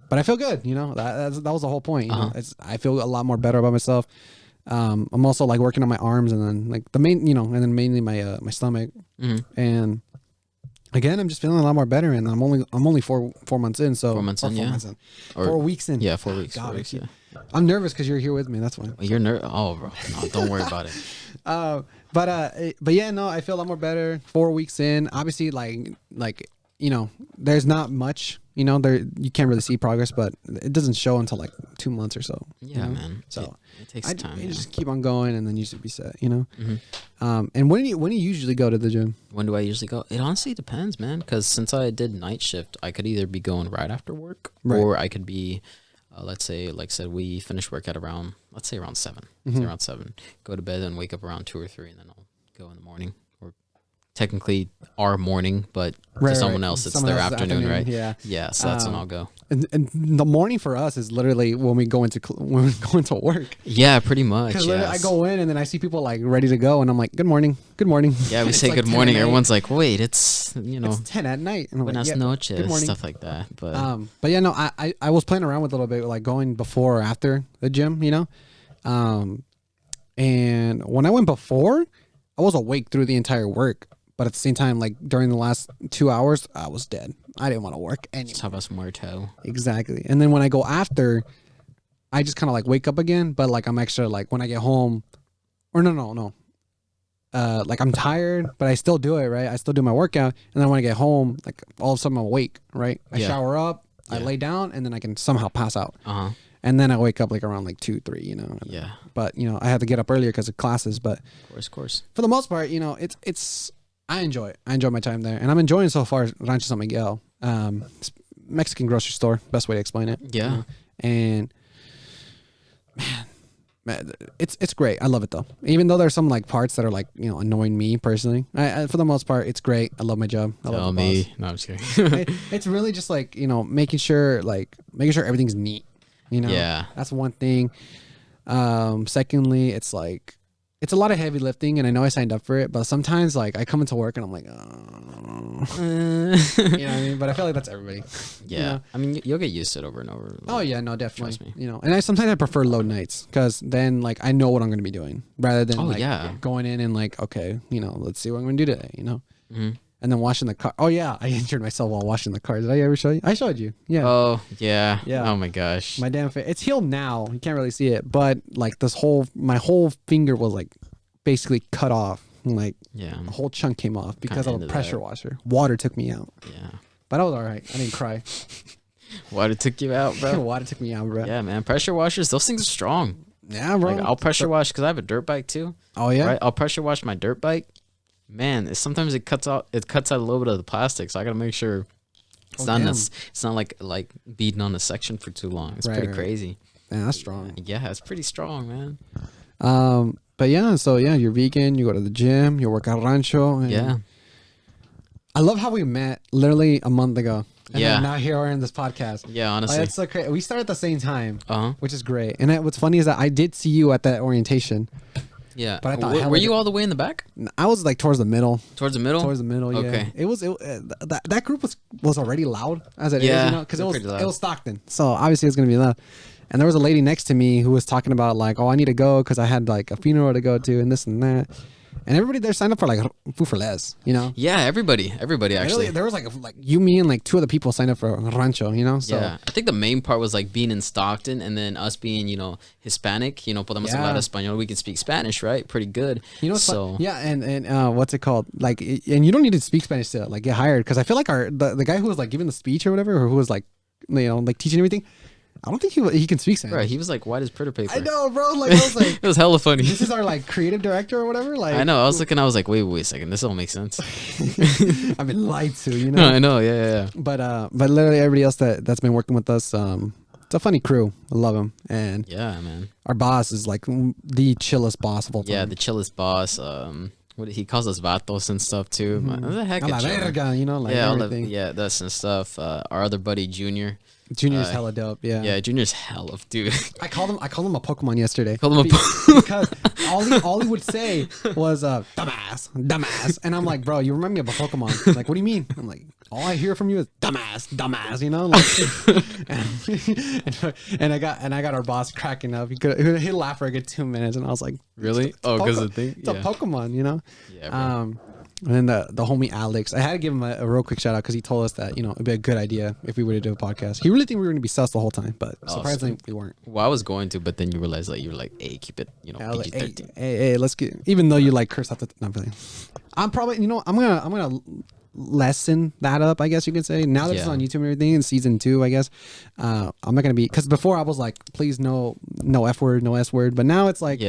[SPEAKER 1] But I feel good, that was the whole point. I feel a lot more better about myself. I'm also working on my arms and then the main, and then mainly my stomach. And again, I'm just feeling a lot more better, and I'm only 4 months in. So
[SPEAKER 2] 4 months in, yeah.
[SPEAKER 1] 4 weeks in.
[SPEAKER 2] Yeah, 4 weeks.
[SPEAKER 1] God,
[SPEAKER 2] 4 weeks. Yeah.
[SPEAKER 1] I'm nervous because you're here with me. That's why.
[SPEAKER 2] You're nervous. Oh, bro, no, don't worry about it.
[SPEAKER 1] But yeah, no, I feel a lot more better. 4 weeks in, obviously, there's not much. There you can't really see progress, but it doesn't show until like 2 months or so.
[SPEAKER 2] Yeah, man.
[SPEAKER 1] So
[SPEAKER 2] it takes time.
[SPEAKER 1] You just keep on going, and then you should be set.
[SPEAKER 2] Mm-hmm.
[SPEAKER 1] And when do you usually go to the gym?
[SPEAKER 2] When do I usually go? It honestly depends, man. Because since I did night shift, I could either be going right after work, or I could be, let's say, like I said, we finish work at around 7.
[SPEAKER 1] Mm-hmm.
[SPEAKER 2] Say around 7. Go to bed and wake up around 2 or 3, and then I'll go in the morning. Or technically our morning, but to someone else, it's their afternoon, right?
[SPEAKER 1] Yeah.
[SPEAKER 2] Yeah. So that's when I'll go.
[SPEAKER 1] And the morning for us is literally when we go into work.
[SPEAKER 2] Yeah, pretty much.
[SPEAKER 1] Because I go in and then I see people like ready to go, and I'm like, good morning.
[SPEAKER 2] Yeah, we say
[SPEAKER 1] like
[SPEAKER 2] good morning. Everyone's like, wait, it's
[SPEAKER 1] it's 10 at night. And I'm
[SPEAKER 2] buenas
[SPEAKER 1] like,
[SPEAKER 2] noches,
[SPEAKER 1] good morning.
[SPEAKER 2] stuff like that. But
[SPEAKER 1] yeah, no, I was playing around with a little bit, like going before or after the gym, and when I went before, I was awake through the entire work. But at the same time, like during the last 2 hours, I was dead. I didn't want to work anymore.
[SPEAKER 2] Sabas muerto.
[SPEAKER 1] Exactly. And then when I go after, I just kind of like wake up again. But like I'm extra, like when I get home, or no. Like I'm tired, but I still do it, right? I still do my workout. And then when I get home, like all of a sudden I'm awake, right? I shower up, I lay down, and then I can somehow pass out.
[SPEAKER 2] Uh-huh.
[SPEAKER 1] And then I wake up like around like 2, 3,
[SPEAKER 2] Yeah.
[SPEAKER 1] But, I have to get up earlier because of classes. But
[SPEAKER 2] Of course.
[SPEAKER 1] for the most part, it's I enjoy it. I enjoy my time there. And I'm enjoying so far Rancho San Miguel. Mexican grocery store, best way to explain it.
[SPEAKER 2] Yeah.
[SPEAKER 1] And man, it's great. I love it though. Even though there's some like parts that are like, annoying me personally. I for the most part, it's great. I love my job. I love the boss.
[SPEAKER 2] No, I'm just kidding.
[SPEAKER 1] It's really just like, making sure everything's neat.
[SPEAKER 2] Yeah.
[SPEAKER 1] That's one thing. Secondly, it's like it's a lot of heavy lifting, and I know I signed up for it, but sometimes like I come into work and I'm like, oh. You know what I mean? But I feel like that's everybody.
[SPEAKER 2] Yeah. I mean, you'll get used to it over and over.
[SPEAKER 1] Oh yeah, no, definitely.
[SPEAKER 2] Trust me.
[SPEAKER 1] And sometimes I prefer load nights because then like I know what I'm going to be doing rather than going in and like, okay, let's see what I'm going to do today,
[SPEAKER 2] Mm-hmm.
[SPEAKER 1] And then washing the car. Oh yeah, I injured myself while washing the car. Did I ever show you? I showed you. Yeah.
[SPEAKER 2] Oh yeah.
[SPEAKER 1] Yeah.
[SPEAKER 2] Oh my gosh.
[SPEAKER 1] My damn face. It's healed now. You can't really see it, but like my whole finger was like basically cut off. Like
[SPEAKER 2] yeah.
[SPEAKER 1] a whole chunk came off because of a pressure
[SPEAKER 2] that.
[SPEAKER 1] washer. Water took me out.
[SPEAKER 2] Yeah.
[SPEAKER 1] But I was all right. I didn't cry.
[SPEAKER 2] Water took you out, bro.
[SPEAKER 1] Water took me out, bro.
[SPEAKER 2] Yeah, man. Pressure washers, those things are strong.
[SPEAKER 1] Yeah, bro.
[SPEAKER 2] Like, I'll pressure wash because I have a dirt bike too.
[SPEAKER 1] Oh yeah.
[SPEAKER 2] Right? I'll pressure wash my dirt bike. Man, sometimes it cuts out a little bit of the plastic, so I gotta make sure it's not like beating on a section for too long. It's pretty crazy.
[SPEAKER 1] Yeah, that's strong.
[SPEAKER 2] Yeah, it's pretty strong, man.
[SPEAKER 1] But yeah, so yeah, you're vegan, you go to the gym, you work at Rancho. And
[SPEAKER 2] Yeah.
[SPEAKER 1] I love how we met literally a month ago. And
[SPEAKER 2] Yeah.
[SPEAKER 1] then now here we are in this podcast.
[SPEAKER 2] Yeah, honestly.
[SPEAKER 1] That's so crazy. We started at the same time,
[SPEAKER 2] Which
[SPEAKER 1] is great. And what's funny is that I did see you at that orientation.
[SPEAKER 2] Yeah.
[SPEAKER 1] But I thought,
[SPEAKER 2] were you all the way in the back?
[SPEAKER 1] I was like towards the middle.
[SPEAKER 2] Towards the middle?
[SPEAKER 1] Yeah.
[SPEAKER 2] Okay.
[SPEAKER 1] That group was already loud as it is, because it was Stockton. So obviously it's going to be loud. And there was a lady next to me who was talking about like, oh, I need to go because I had like a funeral to go to and this and that. And everybody there signed up for like food for less,
[SPEAKER 2] Yeah, everybody actually.
[SPEAKER 1] There was like you, me, and like 2 other people signed up for Rancho, So
[SPEAKER 2] yeah, I think the main part was like being in Stockton and then us being, Hispanic, podemos hablar español, we can speak Spanish, right? Pretty good.
[SPEAKER 1] Yeah, and what's it called? Like, and you don't need to speak Spanish to like get hired because I feel like the guy who was like giving the speech or whatever, or who was like, like teaching everything. I don't think he can speak Spanish.
[SPEAKER 2] Right, he was like white as printer paper.
[SPEAKER 1] I know, bro. Like, I was like,
[SPEAKER 2] it was hella funny.
[SPEAKER 1] This is our like creative director or whatever. Like,
[SPEAKER 2] I know. I was like, wait a second, this don't make sense.
[SPEAKER 1] I've been lied to,
[SPEAKER 2] No, I know, yeah.
[SPEAKER 1] But literally everybody else that's been working with us, it's a funny crew. I love him, and
[SPEAKER 2] yeah, man.
[SPEAKER 1] Our boss is like the chillest boss of all time.
[SPEAKER 2] Yeah, the chillest boss. What he calls us vatos and stuff too.
[SPEAKER 1] Mm-hmm.
[SPEAKER 2] The heck,
[SPEAKER 1] la verga, like everything.
[SPEAKER 2] That's and stuff. Our other buddy Junior.
[SPEAKER 1] Junior's hella dope, yeah.
[SPEAKER 2] Yeah, Junior's hella, dude.
[SPEAKER 1] I called him a Pokemon yesterday.
[SPEAKER 2] Because
[SPEAKER 1] all he would say was dumbass. And I'm like, bro, you remind me of a Pokemon. Like, what do you mean? I'm like, all I hear from you is dumbass. Like, and I got our boss cracking up. He'd laugh for a good 2 minutes, and I was like,
[SPEAKER 2] really? Oh, because the thing?
[SPEAKER 1] It's a Pokemon,
[SPEAKER 2] Yeah, bro.
[SPEAKER 1] And then the homie Alex, I had to give him a real quick shout out because he told us that it'd be a good idea if we were to do a podcast. He really think we were going to be sus the whole time, but surprisingly we weren't.
[SPEAKER 2] Well, I was going to, but then you realized that you were like, hey, keep it, PG-13.
[SPEAKER 1] Hey, let's get. Even though you like curse out the. Not really. I'm probably I'm gonna lessen that up, I guess you could say. Now that it's on YouTube and everything in season 2, I guess, I'm not gonna be, because before I was like, please no F word, no S word, but now it's like,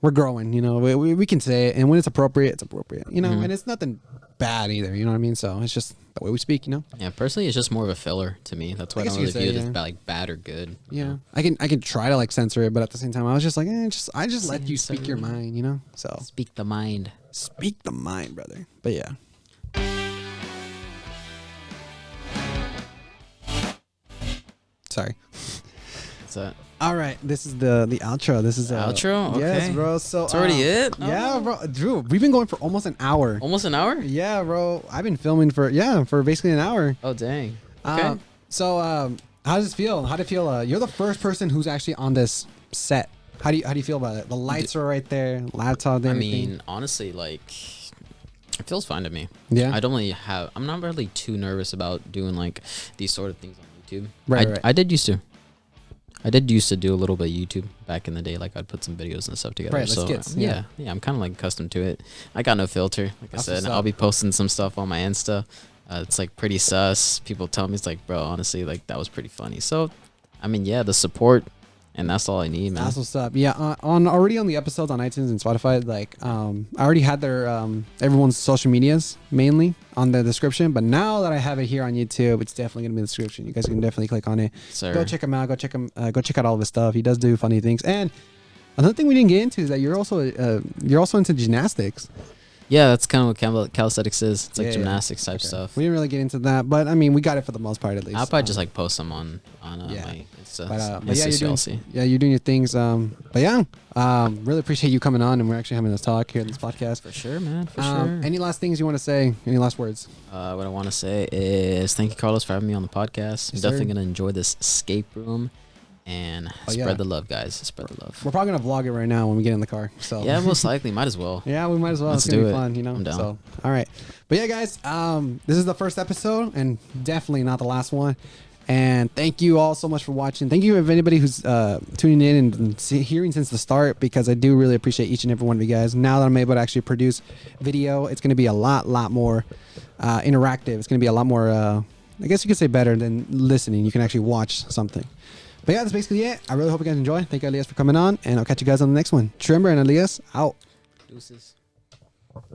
[SPEAKER 1] we're growing, you know, we can say it, and when it's appropriate, you know, and it's nothing bad either, you know what I mean? So it's just the way we speak, you know.
[SPEAKER 2] Yeah, personally, it's just more of a filler to me. That's why I don't really view it as like bad or good.
[SPEAKER 1] Yeah, I can try to like censor it, but at the same time, I was just like, I just let you speak your mind, you know. So
[SPEAKER 2] speak the mind,
[SPEAKER 1] brother. But yeah. Sorry.
[SPEAKER 2] What's that?
[SPEAKER 1] All right, this is the outro. This is
[SPEAKER 2] outro. Okay.
[SPEAKER 1] Yes, bro. So
[SPEAKER 2] it's already it.
[SPEAKER 1] Yeah, bro. Drew, we've been going for almost an hour.
[SPEAKER 2] Almost an hour?
[SPEAKER 1] Yeah, bro. I've been filming for basically an hour.
[SPEAKER 2] Oh dang. Okay.
[SPEAKER 1] So how does it feel? How do you feel? You're the first person who's actually on this set. How do you feel about it? The lights are right there, laptop. I
[SPEAKER 2] mean, honestly, like, it feels fine to me.
[SPEAKER 1] Yeah.
[SPEAKER 2] I'm not really too nervous about doing like these sort of things on YouTube.
[SPEAKER 1] Right.
[SPEAKER 2] I did used to do a little bit of YouTube back in the day. Like I'd put some videos and stuff together.
[SPEAKER 1] Right,
[SPEAKER 2] so
[SPEAKER 1] skits,
[SPEAKER 2] yeah, I'm kind of like accustomed to it. I got no filter. Like I said, I'll be posting some stuff on my Insta. It's like pretty sus. People tell me, it's like, bro, honestly, like that was pretty funny. So, I mean, yeah, the support, and that's all I need, man.
[SPEAKER 1] That's what's up. Yeah, already on the episodes on iTunes and Spotify, like I already had their everyone's social medias mainly on the description, but now that I have it here on YouTube, it's definitely gonna be in the description. You guys can definitely click on it.
[SPEAKER 2] Sir.
[SPEAKER 1] Go check him out. Go check out all of his stuff. He does do funny things. And another thing we didn't get into is that you're also into gymnastics.
[SPEAKER 2] Yeah, that's kind of what calisthenics is. It's like gymnastics type stuff.
[SPEAKER 1] We didn't really get into that, but I mean, we got it for the most part at least.
[SPEAKER 2] I'll probably just like post them on my Insta.
[SPEAKER 1] But you're doing your things. But yeah, really appreciate you coming on, and we're actually having this talk here in this podcast.
[SPEAKER 2] For sure, man. For sure.
[SPEAKER 1] Any last things you want to say? Any last words?
[SPEAKER 2] What I want to say is thank you, Carlos, for having me on the podcast. I'm definitely gonna enjoy this escape room. And spread the love, guys. Spread the love.
[SPEAKER 1] We're probably gonna vlog it right now when we get in the car. So
[SPEAKER 2] yeah, most likely, might as well.
[SPEAKER 1] Yeah, we might as well.
[SPEAKER 2] Let's
[SPEAKER 1] it's gonna
[SPEAKER 2] do
[SPEAKER 1] be
[SPEAKER 2] it.
[SPEAKER 1] fun, you know.
[SPEAKER 2] I'm down.
[SPEAKER 1] So all right, but yeah, guys, this is the first episode and definitely not the last one. And thank you all so much for watching. Thank you if anybody who's tuning in and hearing since the start, because I do really appreciate each and every one of you guys. Now that I'm able to actually produce video, it's gonna be a lot more interactive. It's gonna be a lot more, I guess you could say, better than listening. You can actually watch something. But yeah, that's basically it. I really hope you guys enjoy. Thank you, Elias, for coming on, and I'll catch you guys on the next one. Ember and Elias, out.
[SPEAKER 2] Deuces.